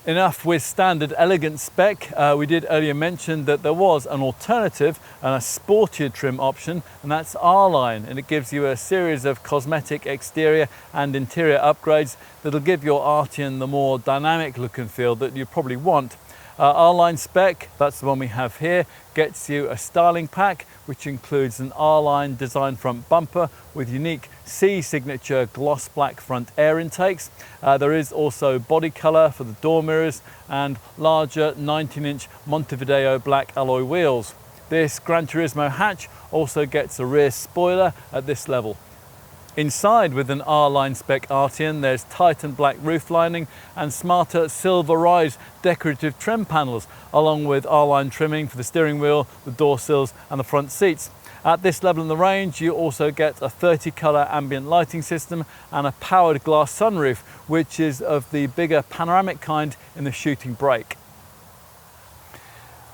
A: Enough with standard elegant spec. We did earlier mention that there was an alternative and a sportier trim option, and that's R-Line, and it gives you a series of cosmetic exterior and interior upgrades that'll give your Arteon the more dynamic look and feel that you probably want. R-Line spec, that's the one we have here, gets you a styling pack which includes an R-Line design front bumper with unique C signature gloss black front air intakes. There is also body colour for the door mirrors and larger 19-inch Montevideo black alloy wheels. This Gran Turismo hatch also gets a rear spoiler at this level. Inside, with an R-Line spec Arteon, there's Titan black roof lining and smarter silver rise decorative trim panels, along with R-Line trimming for the steering wheel, the door sills and the front seats. At this level in the range, you also get a 30-colour ambient lighting system and a powered glass sunroof, which is of the bigger panoramic kind in the shooting brake.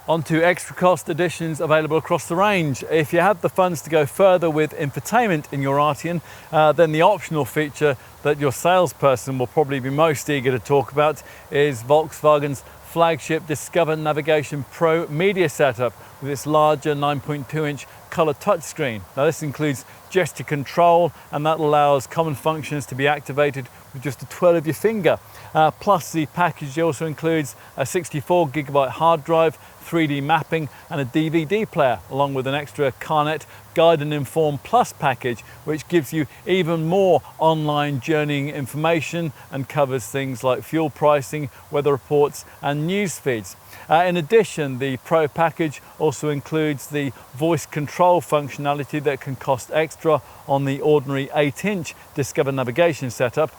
A: Onto extra cost additions available across the range. If you have the funds to go further with infotainment in your Arteon, then the optional feature that your salesperson will probably be most eager to talk about is Volkswagen's flagship Discover Navigation Pro media setup with its larger 9.2-inch colour touchscreen. Now this includes gesture control, and that allows common functions to be activated with just a twirl of your finger. Plus the package also includes a 64GB hard drive, 3D mapping and a DVD player, along with an extra CarNet Guide and Inform Plus package, which gives you even more online journeying information and covers things like fuel pricing, weather reports and news feeds. In addition, the Pro package also includes the voice control functionality that can cost extra on the ordinary 8-inch Discover Navigation setup.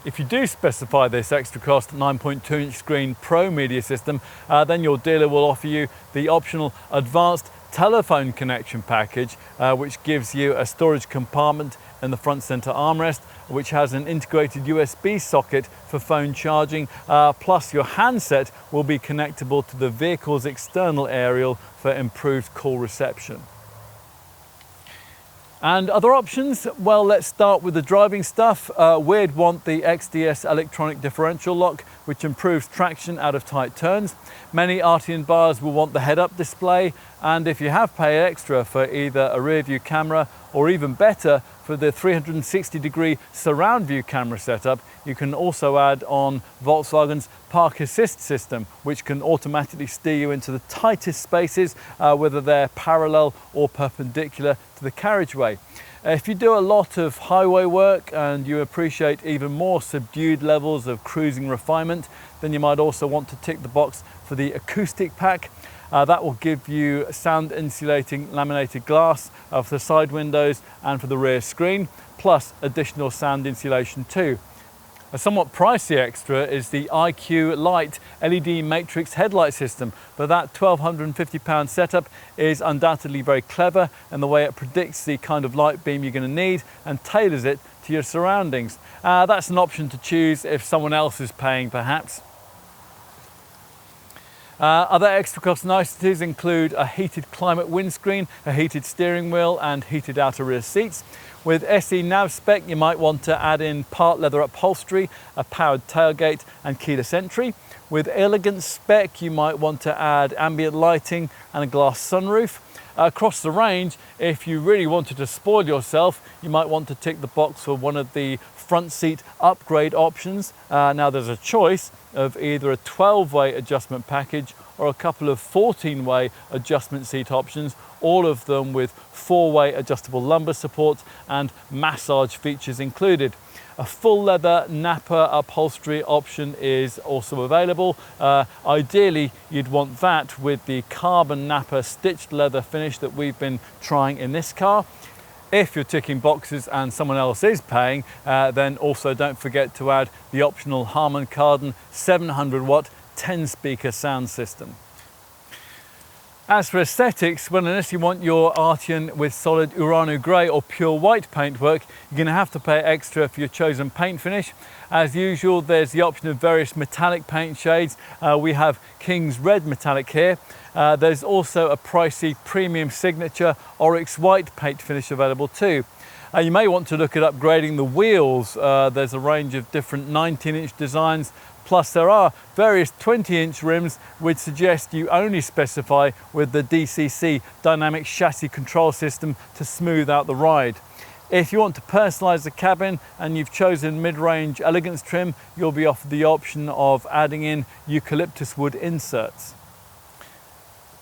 A: If you do specify this extra cost 9.2-inch screen Pro media system, then your dealer will offer you the optional advanced telephone connection package, which gives you a storage compartment in the front center armrest, which has an integrated USB socket for phone charging, plus your handset will be connectable to the vehicle's external aerial for improved call reception. And other options? Well, let's start with the driving stuff. We'd want the XDS electronic differential lock, which improves traction out of tight turns. Many Arteon bars will want the head-up display, and if you have paid extra for either a rear view camera or even better for the 360-degree surround view camera setup, you can also add on Volkswagen's Park Assist system, which can automatically steer you into the tightest spaces, whether they're parallel or perpendicular to the carriageway. If you do a lot of highway work and you appreciate even more subdued levels of cruising refinement, then you might also want to tick the box for the acoustic pack. That will give you sound insulating laminated glass for the side windows and for the rear screen, plus additional sound insulation too. A somewhat pricey extra is the IQ Light LED matrix headlight system, but that £1,250 setup is undoubtedly very clever in the way it predicts the kind of light beam you're going to need and tailors it to your surroundings. That's an option to choose if someone else is paying perhaps. Other extra cost niceties include a heated climate windscreen, a heated steering wheel and heated outer rear seats. With SE Nav spec, you might want to add in part leather upholstery, a powered tailgate and keyless entry. With Elegance spec, you might want to add ambient lighting and a glass sunroof. Across the range, if you really wanted to spoil yourself, you might want to tick the box for one of the front seat upgrade options. Now there's a choice of either a 12-way adjustment package or a couple of 14-way adjustment seat options, all of them with 4-way adjustable lumbar support and massage features included. A full leather Napa upholstery option is also available. Ideally, you'd want that with the carbon Napa stitched leather finish that we've been trying in this car. If you're ticking boxes and someone else is paying, then also don't forget to add the optional Harman Kardon 700-watt 10-speaker sound system. As for aesthetics, well, unless you want your Arteon with solid Urano grey or pure white paintwork, you're going to have to pay extra for your chosen paint finish. As usual, there's the option of various metallic paint shades. We have King's Red Metallic here. There's also a pricey premium signature Oryx White paint finish available too. You may want to look at upgrading the wheels. There's a range of different 19-inch designs, plus there are various 20-inch rims which suggest you only specify with the DCC dynamic chassis control system to smooth out the ride. If you want to personalize the cabin and you've chosen mid-range elegance trim, you'll be offered the option of adding in eucalyptus wood inserts.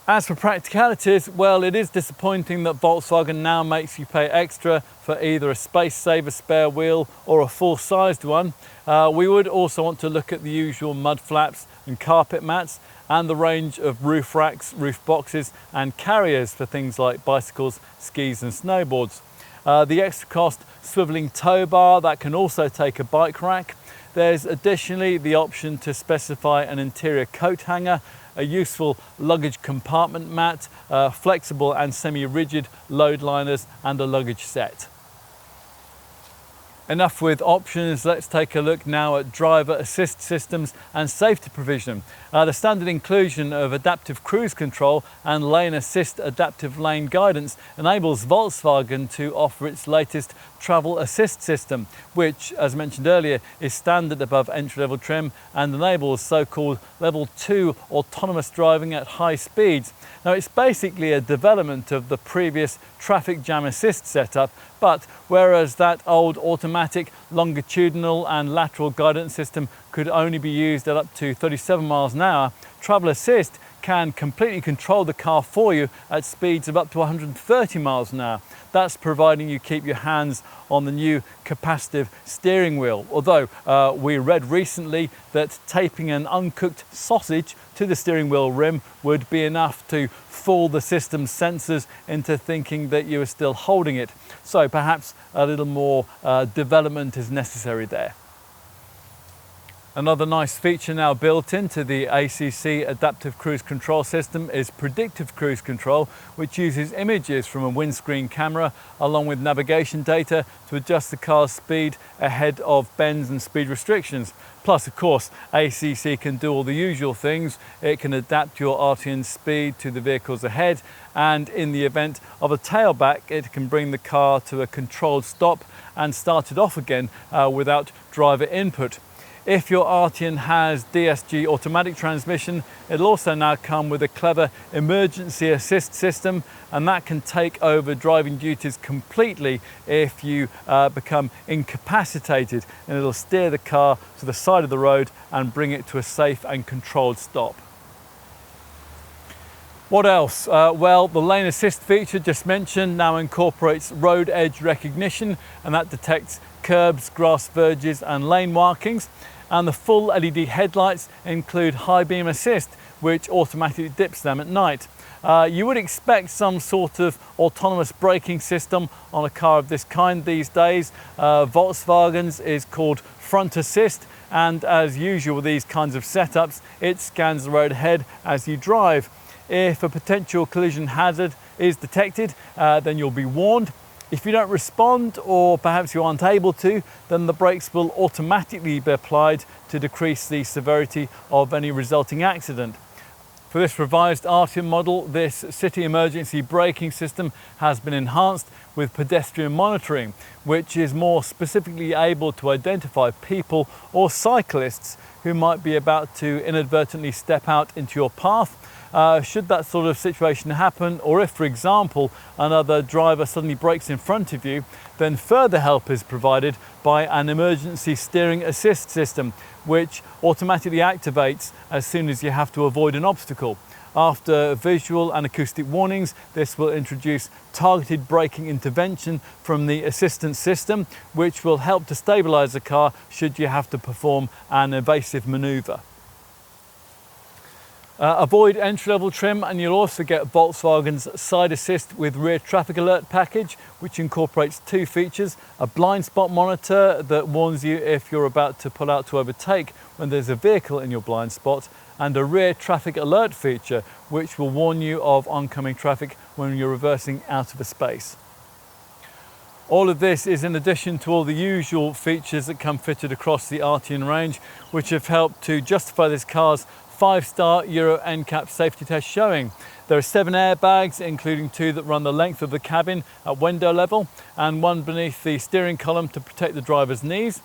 A: As for practicalities, well, it is disappointing that Volkswagen now makes you pay extra for either a space saver spare wheel or a full-sized one. We would also want to look at the usual mud flaps and carpet mats and the range of roof racks, roof boxes and carriers for things like bicycles, skis and snowboards. The extra cost swiveling tow bar that can also take a bike rack. There's additionally the option to specify an interior coat hanger, a useful luggage compartment mat, flexible and semi-rigid load liners and a luggage set. Enough with options, let's take a look now at driver assist systems and safety provision. The standard inclusion of adaptive cruise control and lane assist adaptive lane guidance enables Volkswagen to offer its latest travel assist system, which, as mentioned earlier, is standard above entry-level trim and enables so-called level 2 autonomous driving at high speeds. Now, it's basically a development of the previous traffic jam assist setup, but whereas that old automatic longitudinal and lateral guidance system could only be used at up to 37 miles an hour, Travel Assist can completely control the car for you at speeds of up to 130 miles an hour. That's providing you keep your hands on the new capacitive steering wheel. Although we read recently that taping an uncooked sausage to the steering wheel rim would be enough to fool the system's sensors into thinking that you are still holding it. So perhaps a little more development is necessary there. Another nice feature now built into the ACC Adaptive Cruise Control system is Predictive Cruise Control, which uses images from a windscreen camera along with navigation data to adjust the car's speed ahead of bends and speed restrictions. Plus, of course, ACC can do all the usual things. It can adapt your Arteon speed to the vehicles ahead, and in the event of a tailback, it can bring the car to a controlled stop and start it off again without driver input. If your Arteon has DSG automatic transmission, it'll also now come with a clever emergency assist system, and that can take over driving duties completely if you become incapacitated, and it'll steer the car to the side of the road and bring it to a safe and controlled stop. What else? Well, the lane assist feature just mentioned now incorporates road edge recognition, and that detects curbs, grass verges and lane markings. And the full LED headlights include high beam assist, which automatically dips them at night. You would expect some sort of autonomous braking system on a car of this kind these days. Volkswagen's is called front assist, and as usual with these kinds of setups, it scans the road ahead as you drive. If a potential collision hazard is detected, then you'll be warned. If you don't respond, or perhaps you aren't able to, then the brakes will automatically be applied to decrease the severity of any resulting accident. For this revised Arteon model, this city emergency braking system has been enhanced with pedestrian monitoring, which is more specifically able to identify people or cyclists who might be about to inadvertently step out into your path. Should that sort of situation happen, or if, for example, another driver suddenly brakes in front of you, then further help is provided by an emergency steering assist system, which automatically activates as soon as you have to avoid an obstacle. After visual and acoustic warnings, this will introduce targeted braking intervention from the assistance system, which will help to stabilize the car should you have to perform an evasive maneuver. Avoid entry-level trim, and you'll also get Volkswagen's side assist with rear traffic alert package, which incorporates two features: a blind spot monitor that warns you if you're about to pull out to overtake when there's a vehicle in your blind spot, and a rear traffic alert feature, which will warn you of oncoming traffic when you're reversing out of a space. All of this is in addition to all the usual features that come fitted across the Arteon range, which have helped to justify this car's 5-star Euro NCAP safety test showing. There are 7 airbags, including 2 that run the length of the cabin at window level, and 1 beneath the steering column to protect the driver's knees.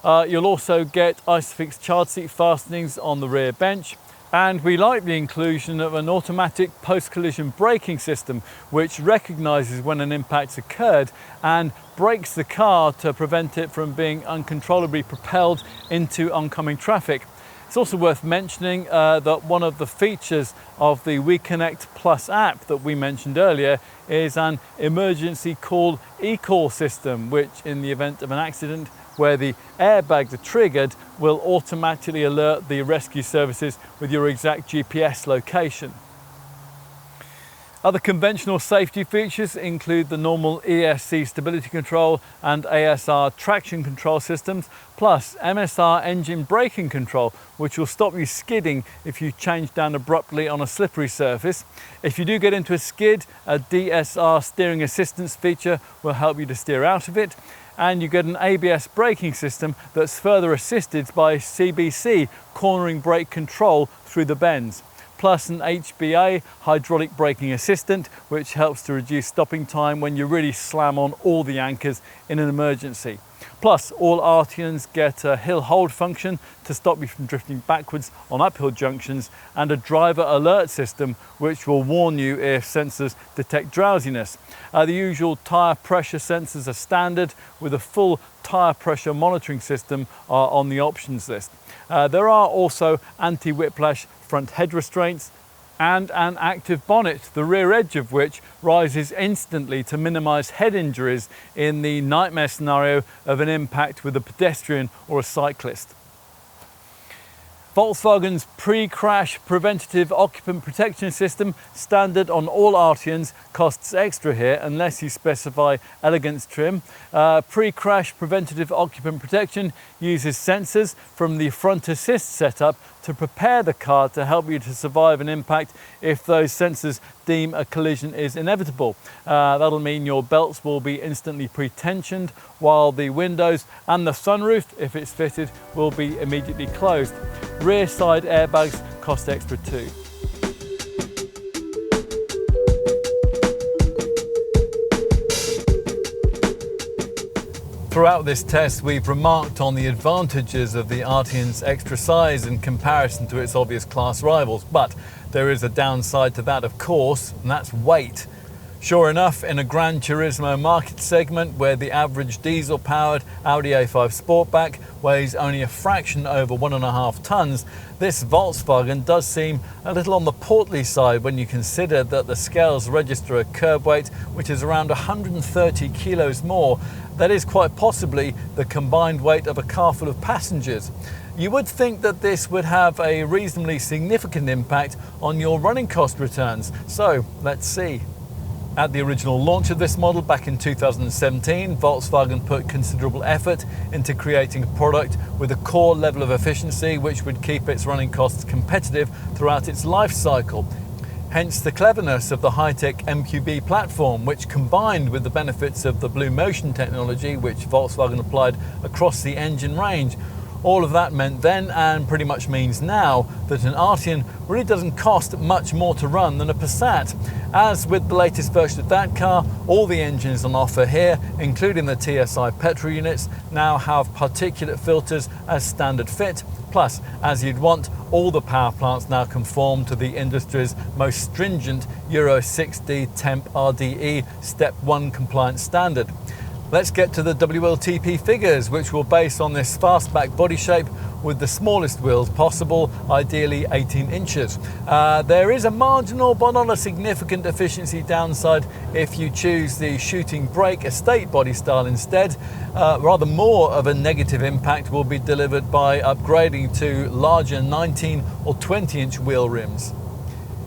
A: You'll also get Isofix child seat fastenings on the rear bench. And we like the inclusion of an automatic post-collision braking system, which recognises when an impact's occurred and brakes the car to prevent it from being uncontrollably propelled into oncoming traffic. It's also worth mentioning that one of the features of the WeConnect Plus app that we mentioned earlier is an emergency call e-call system, which in the event of an accident where the airbags are triggered will automatically alert the rescue services with your exact GPS location. Other conventional safety features include the normal ESC stability control and ASR traction control systems, plus MSR engine braking control, which will stop you skidding if you change down abruptly on a slippery surface. If you do get into a skid, a DSR steering assistance feature will help you to steer out of it. and you get an ABS braking system that's further assisted by CBC cornering brake control through the bends, plus an HBA hydraulic braking assistant, which helps to reduce stopping time when you really slam on all the anchors in an emergency. Plus, all Arteons get a hill hold function to stop you from drifting backwards on uphill junctions, and a driver alert system which will warn you if sensors detect drowsiness. The usual tyre pressure sensors are standard, with a full tyre pressure monitoring system on the options list. There are also anti-whiplash front head restraints and an active bonnet, the rear edge of which rises instantly to minimise head injuries in the nightmare scenario of an impact with a pedestrian or a cyclist. Volkswagen's pre-crash preventative occupant protection system, standard on all Arteons, costs extra here unless you specify elegance trim. Pre-crash preventative occupant protection uses sensors from the front assist setup to prepare the car to help you to survive an impact if those sensors deem a collision is inevitable. That'll mean your belts will be instantly pre-tensioned, while the windows and the sunroof, if it's fitted, will be immediately closed. Rear side airbags cost extra too. Throughout this test, we've remarked on the advantages of the Arteon's extra size in comparison to its obvious class rivals, but there is a downside to that, of course, and that's weight. Sure enough, in a Gran Turismo market segment where the average diesel-powered Audi A5 Sportback weighs only a fraction over 1.5 tons, this Volkswagen does seem a little on the portly side when you consider that the scales register a curb weight which is around 130 kilos more. That is quite possibly the combined weight of a car full of passengers. You would think that this would have a reasonably significant impact on your running cost returns, so let's see. At the original launch of this model back in 2017, Volkswagen put considerable effort into creating a product with a core level of efficiency which would keep its running costs competitive throughout its life cycle. Hence the cleverness of the high-tech MQB platform, which, combined with the benefits of the Blue Motion technology which Volkswagen applied across the engine range, all of that meant then, and pretty much means now, that an Arteon really doesn't cost much more to run than a Passat. As with the latest version of that car, all the engines on offer here, including the TSI petrol units, now have particulate filters as standard fit. Plus, as you'd want, all the power plants now conform to the industry's most stringent Euro 6D Temp RDE Step 1 compliance standard. Let's get to the WLTP figures, which will base on this fastback body shape with the smallest wheels possible, ideally 18 inches. There is a marginal but not a significant efficiency downside if you choose the shooting brake estate body style instead. Rather more of a negative impact will be delivered by upgrading to larger 19 or 20-inch wheel rims.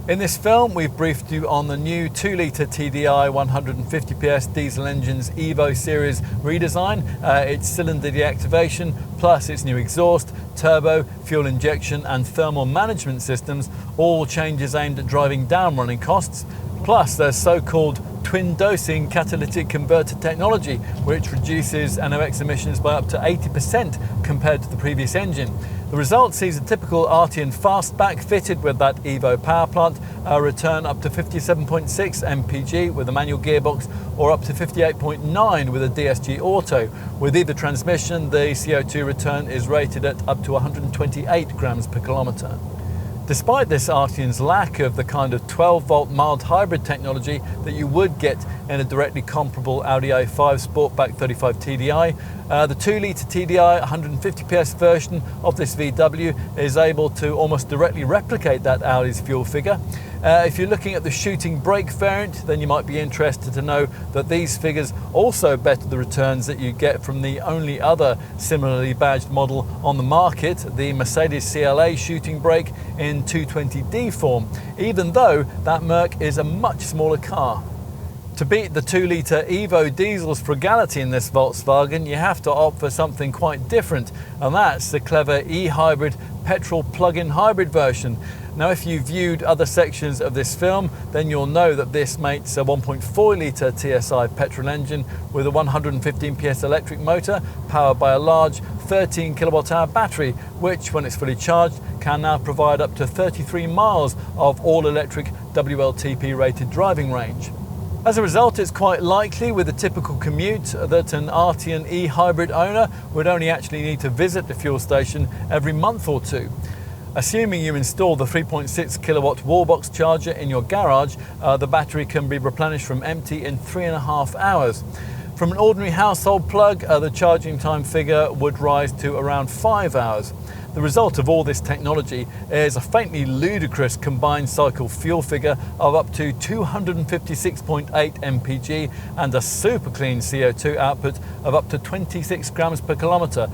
A: In this film, we've briefed you on the new 2-litre TDI 150 PS diesel engine's Evo series redesign, its cylinder deactivation, plus its new exhaust, turbo, fuel injection and thermal management systems, all changes aimed at driving down running costs. Plus their so-called twin-dosing catalytic converter technology, which reduces NOx emissions by up to 80% compared to the previous engine. The result sees a typical Arteon fastback fitted with that Evo power plant return up to 57.6 mpg with a manual gearbox, or up to 58.9 with a DSG Auto. With either transmission, the CO2 return is rated at up to 128 grams per kilometre. Despite this Arteon's lack of the kind of 12-volt mild hybrid technology that you would get in a directly comparable Audi A5 Sportback 35 TDI, the 2-litre TDI 150 PS version of this VW is able to almost directly replicate that Audi's fuel figure. If you're looking at the shooting brake variant, then you might be interested to know that these figures also better the returns that you get from the only other similarly badged model on the market, the Mercedes CLA shooting brake in 220D form, even though that Merc is a much smaller car. To beat the 2-litre Evo diesel's frugality in this Volkswagen, you have to opt for something quite different, and that's the clever e-hybrid petrol plug-in hybrid version. Now, if you viewed other sections of this film, then you'll know that this mates a 1.4 litre TSI petrol engine with a 115 PS electric motor powered by a large 13 kilowatt hour battery, which when it's fully charged can now provide up to 33 miles of all-electric WLTP rated driving range. As a result, it's quite likely with a typical commute that an Arteon e-hybrid owner would only actually need to visit the fuel station every month or two. Assuming you install the 3.6 kilowatt wallbox charger in your garage, the battery can be replenished from empty in 3.5 hours. From an ordinary household plug, the charging time figure would rise to around 5 hours. The result of all this technology is a faintly ludicrous combined cycle fuel figure of up to 256.8 mpg and a super clean CO2 output of up to 26 grams per kilometre.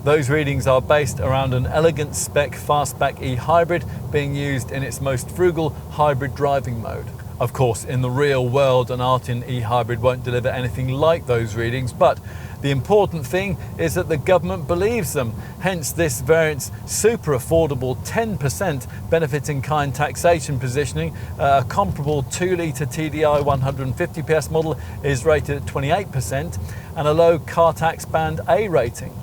A: Those readings are based around an elegant spec fastback e-hybrid being used in its most frugal hybrid driving mode. Of course, in the real world, an Arteon e-hybrid won't deliver anything like those readings, but the important thing is that the government believes them, hence this variant's super affordable 10% benefit-in-kind taxation positioning. A comparable 2 litre TDI 150 PS model is rated at 28% and a low car tax band A rating.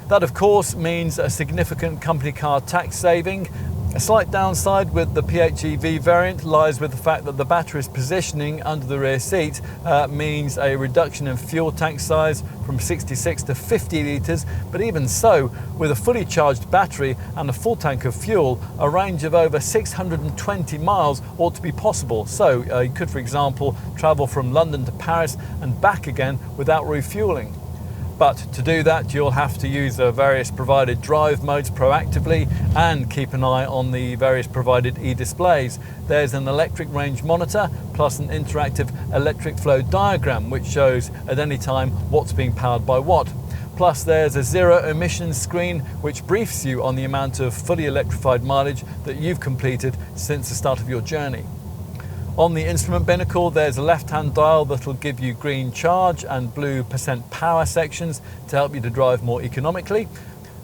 A: That of course means a significant company car tax saving. A slight downside with the PHEV variant lies with the fact that the battery's positioning under the rear seat means a reduction in fuel tank size from 66 to 50 litres, but even so, with a fully charged battery and a full tank of fuel, a range of over 620 miles ought to be possible. So you could, for example, travel from London to Paris and back again without refuelling. But to do that, you'll have to use the various provided drive modes proactively and keep an eye on the various provided e-displays. There's an electric range monitor plus an interactive electric flow diagram which shows at any time what's being powered by what. Plus there's a zero emissions screen which briefs you on the amount of fully electrified mileage that you've completed since the start of your journey. On the instrument binnacle, there's a left-hand dial that'll give you green charge and blue % power sections to help you to drive more economically.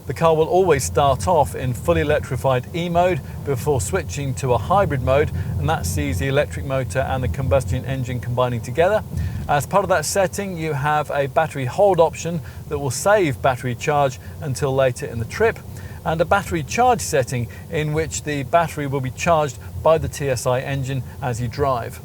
A: The car will always start off in fully electrified E mode before switching to a hybrid mode, and that sees the electric motor and the combustion engine combining together. As part of that setting, you have a battery hold option that will save battery charge until later in the trip, and a battery charge setting in which the battery will be charged by the TSI engine as you drive.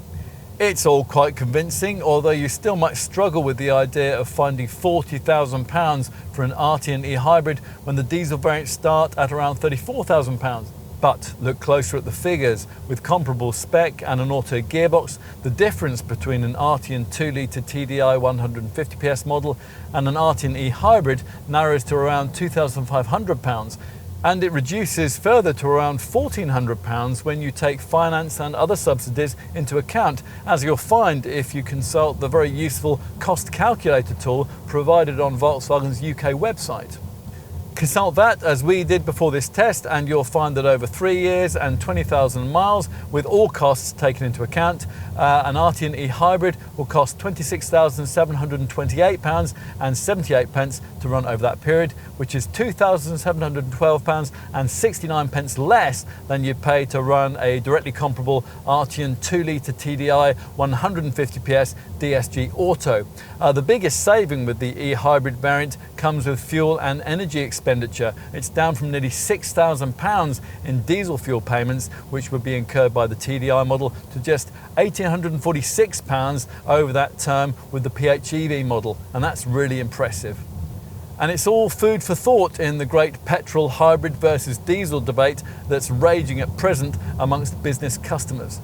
A: It's all quite convincing, although you still might struggle with the idea of finding £40,000 for an Arteon e-hybrid when the diesel variants start at around £34,000. But look closer at the figures. With comparable spec and an auto gearbox, the difference between an Arteon 2 litre TDI 150 PS model and an Arteon e-hybrid narrows to around £2,500, and it reduces further to around £1,400 when you take finance and other subsidies into account, as you'll find if you consult the very useful cost calculator tool provided on Volkswagen's UK website. Consult that as we did before this test, and you'll find that over 3 years and 20,000 miles, with all costs taken into account, an Arteon e-hybrid will cost £26,728 and 78 pence to run over that period, which is £2,712 and 69 pence less than you'd pay to run a directly comparable Arteon 2 litre TDI 150 PS DSG Auto. The biggest saving with the e-hybrid variant comes with fuel and energy expenditure. It's down from nearly £6,000 in diesel fuel payments, which would be incurred by the TDI model, to just £1,846 over that term with the PHEV model, and that's really impressive. And it's all food for thought in the great petrol hybrid versus diesel debate that's raging at present amongst business customers.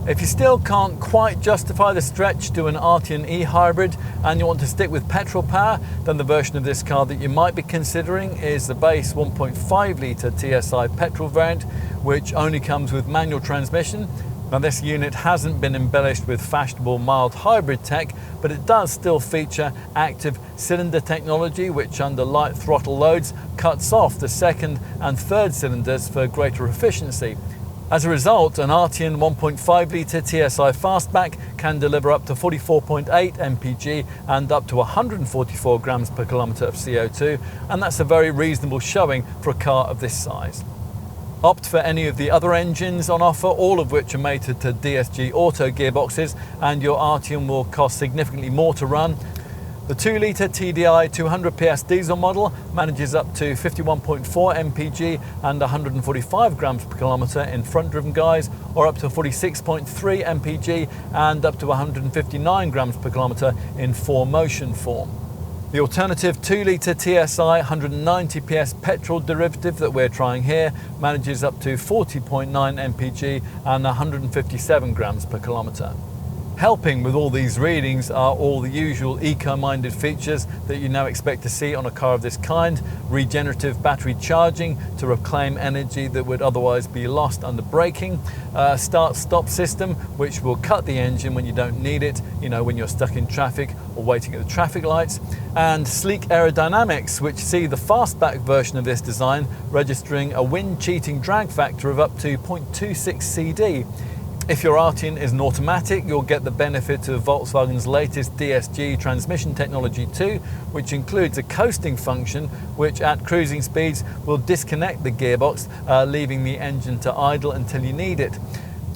A: If you still can't quite justify the stretch to an Arteon e-hybrid and you want to stick with petrol power, then the version of this car that you might be considering is the base 1.5 litre TSI petrol variant, which only comes with manual transmission. Now, this unit hasn't been embellished with fashionable mild hybrid tech, but it does still feature active cylinder technology, which under light throttle loads cuts off the second and third cylinders for greater efficiency. As a result, an Arteon 1.5 litre TSI fastback can deliver up to 44.8 mpg and up to 144 grams per kilometre of CO2, and that's a very reasonable showing for a car of this size. Opt for any of the other engines on offer, all of which are mated to DSG Auto gearboxes, and your Arteon will cost significantly more to run. The 2-litre TDI 200 PS diesel model manages up to 51.4 mpg and 145 grams per kilometre in front-driven guise, or up to 46.3 mpg and up to 159 grams per kilometre in 4Motion form. The alternative 2-litre TSI 190 PS petrol derivative that we're trying here manages up to 40.9 mpg and 157 grams per kilometre. Helping with all these readings are all the usual eco-minded features that you now expect to see on a car of this kind. Regenerative battery charging to reclaim energy that would otherwise be lost under braking. Start-stop system, which will cut the engine when you don't need it, when you're stuck in traffic or waiting at the traffic lights. And sleek aerodynamics, which see the fastback version of this design registering a wind-cheating drag factor of up to 0.26 CD. If your Arteon is an automatic, you'll get the benefit of Volkswagen's latest DSG transmission technology too, which includes a coasting function which at cruising speeds will disconnect the gearbox, leaving the engine to idle until you need it.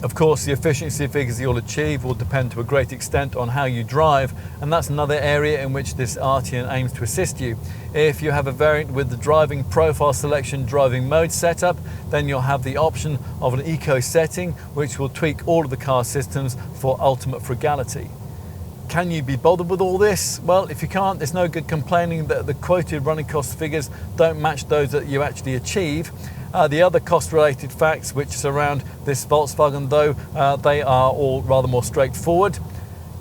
A: Of course, the efficiency figures you'll achieve will depend to a great extent on how you drive, and that's another area in which this Arteon aims to assist you. If you have a variant with the driving profile selection driving mode setup, then you'll have the option of an eco setting, which will tweak all of the car systems for ultimate frugality. Can you be bothered with all this? Well, if you can't, there's no good complaining that the quoted running cost figures don't match those that you actually achieve. The other cost-related facts which surround this Volkswagen, though, they are all rather more straightforward.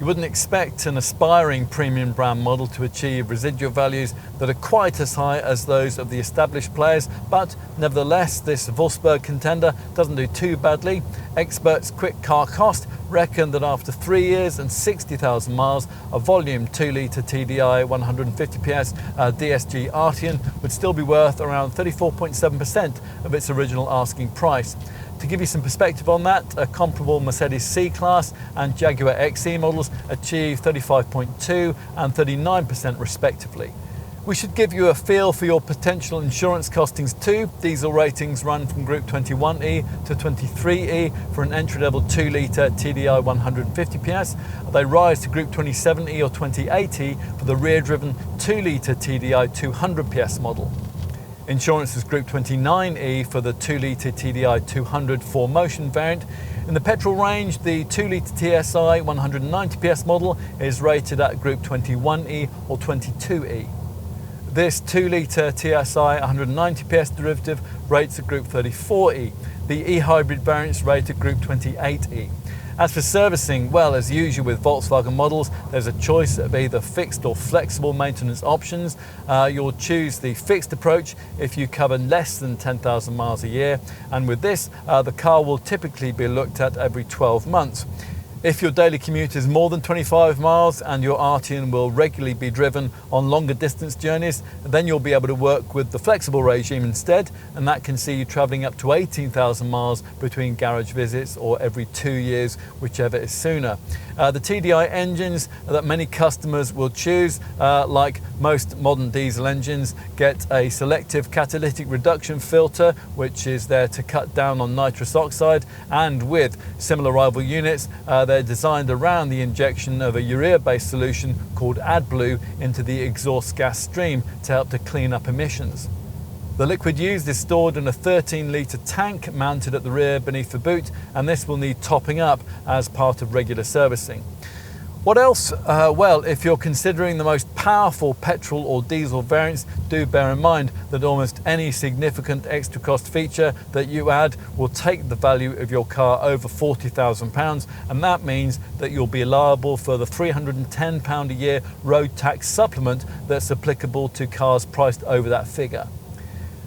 A: You wouldn't expect an aspiring premium brand model to achieve residual values that are quite as high as those of the established players, but nevertheless, this Wolfsburg contender doesn't do too badly. Experts Quick Car Cost reckon that after 3 years and 60,000 miles, a volume 2-litre TDI 150 PS DSG Arteon would still be worth around 34.7% of its original asking price. To give you some perspective on that, a comparable Mercedes C-Class and Jaguar XE models achieve 35.2 and 39% respectively. We should give you a feel for your potential insurance costings too. Diesel ratings run from Group 21E to 23E for an entry-level 2-litre TDI 150 PS. They rise to Group 27E or 28E for the rear-driven 2-litre TDI 200 PS model. Insurance is Group 29E for the 2-litre TDI 200 4Motion variant. In the petrol range, the 2-litre TSI 190 PS model is rated at Group 21E or 22E. This 2-litre TSI 190 PS derivative rates at Group 34E. The e-hybrid variants rate at Group 28E. As for servicing, well, as usual with Volkswagen models, there's a choice of either fixed or flexible maintenance options. You'll choose the fixed approach if you cover less than 10,000 miles a year, and with this, the car will typically be looked at every 12 months. If your daily commute is more than 25 miles and your Arteon will regularly be driven on longer distance journeys, then you'll be able to work with the flexible regime instead, and that can see you travelling up to 18,000 miles between garage visits or every 2 years, whichever is sooner. The TDI engines that many customers will choose, like most modern diesel engines, get a selective catalytic reduction filter, which is there to cut down on nitrous oxide, and with similar rival units, they're designed around the injection of a urea-based solution called AdBlue into the exhaust gas stream to help to clean up emissions. The liquid used is stored in a 13-litre tank mounted at the rear beneath the boot, and this will need topping up as part of regular servicing. What else? Well, if you're considering the most powerful petrol or diesel variants, do bear in mind that almost any significant extra cost feature that you add will take the value of your car over £40,000, and that means that you'll be liable for the £310 a year road tax supplement that's applicable to cars priced over that figure.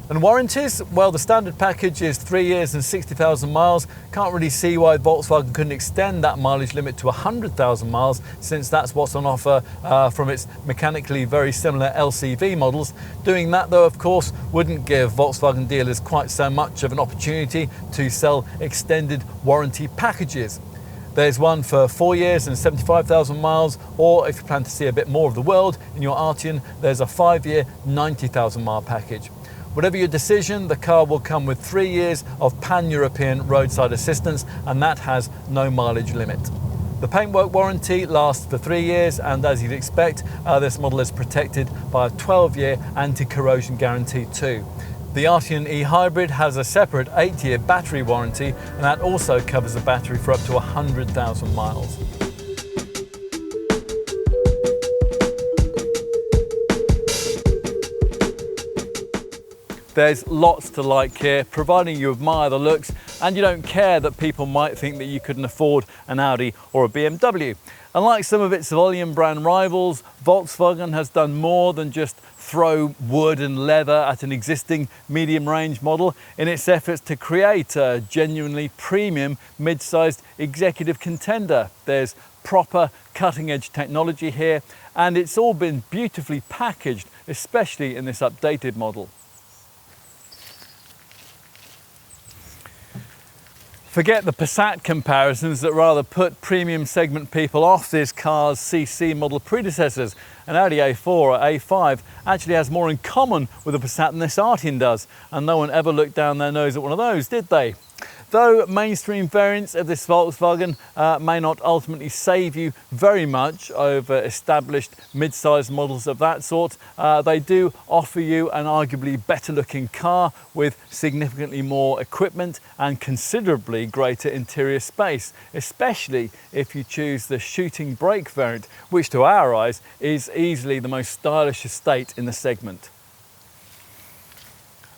A: And warranties? Well, the standard package is 3 years and 60,000 miles. Can't really see why Volkswagen couldn't extend that mileage limit to 100,000 miles, since that's what's on offer from its mechanically very similar LCV models. Doing that, though, of course, wouldn't give Volkswagen dealers quite so much of an opportunity to sell extended warranty packages. There's one for 4 years and 75,000 miles, or if you plan to see a bit more of the world in your Arteon, there's a 5-year, 90,000 mile package. Whatever your decision, the car will come with 3 years of pan-European roadside assistance, and that has no mileage limit. The paintwork warranty lasts for 3 years, and as you'd expect, this model is protected by a 12-year anti-corrosion guarantee too. The Arteon E Hybrid has a separate 8-year battery warranty, and that also covers the battery for up to 100,000 miles. There's lots to like here, providing you admire the looks and you don't care that people might think that you couldn't afford an Audi or a BMW. Unlike some of its volume brand rivals, Volkswagen has done more than just throw wood and leather at an existing medium range model in its efforts to create a genuinely premium mid-sized executive contender. There's proper cutting edge technology here, and it's all been beautifully packaged, especially in this updated model. Forget the Passat comparisons that rather put premium segment people off this car's CC model predecessors. An Audi A4 or A5 actually has more in common with a Passat than this Arteon does, and no one ever looked down their nose at one of those, did they? Though mainstream variants of this Volkswagen may not ultimately save you very much over established mid-sized models of that sort, they do offer you an arguably better looking car with significantly more equipment and considerably greater interior space, especially if you choose the shooting brake variant, which to our eyes is easily the most stylish estate in the segment.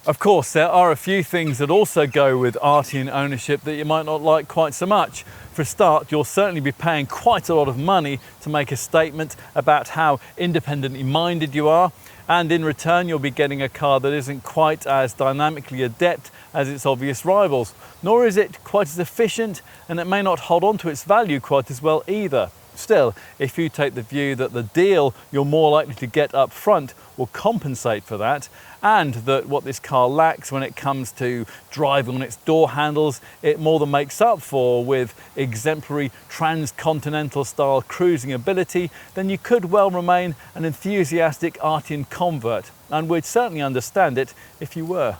A: Of course, there are a few things that also go with Arteon ownership that you might not like quite so much. For a start, you'll certainly be paying quite a lot of money to make a statement about how independently minded you are, and in return you'll be getting a car that isn't quite as dynamically adept as its obvious rivals, nor is it quite as efficient, and it may not hold on to its value quite as well either. Still, if you take the view that the deal you're more likely to get up front will compensate for that, and that what this car lacks when it comes to driving on its door handles, it more than makes up for with exemplary transcontinental style cruising ability, then you could well remain an enthusiastic Arteon convert, and we'd certainly understand it if you were.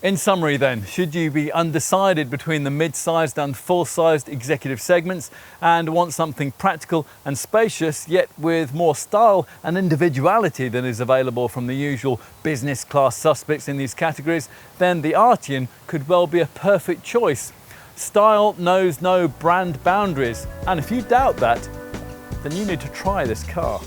A: In summary then, should you be undecided between the mid-sized and full-sized executive segments and want something practical and spacious, yet with more style and individuality than is available from the usual business class suspects in these categories, then the Arteon could well be a perfect choice. Style knows no brand boundaries, and if you doubt that, then you need to try this car.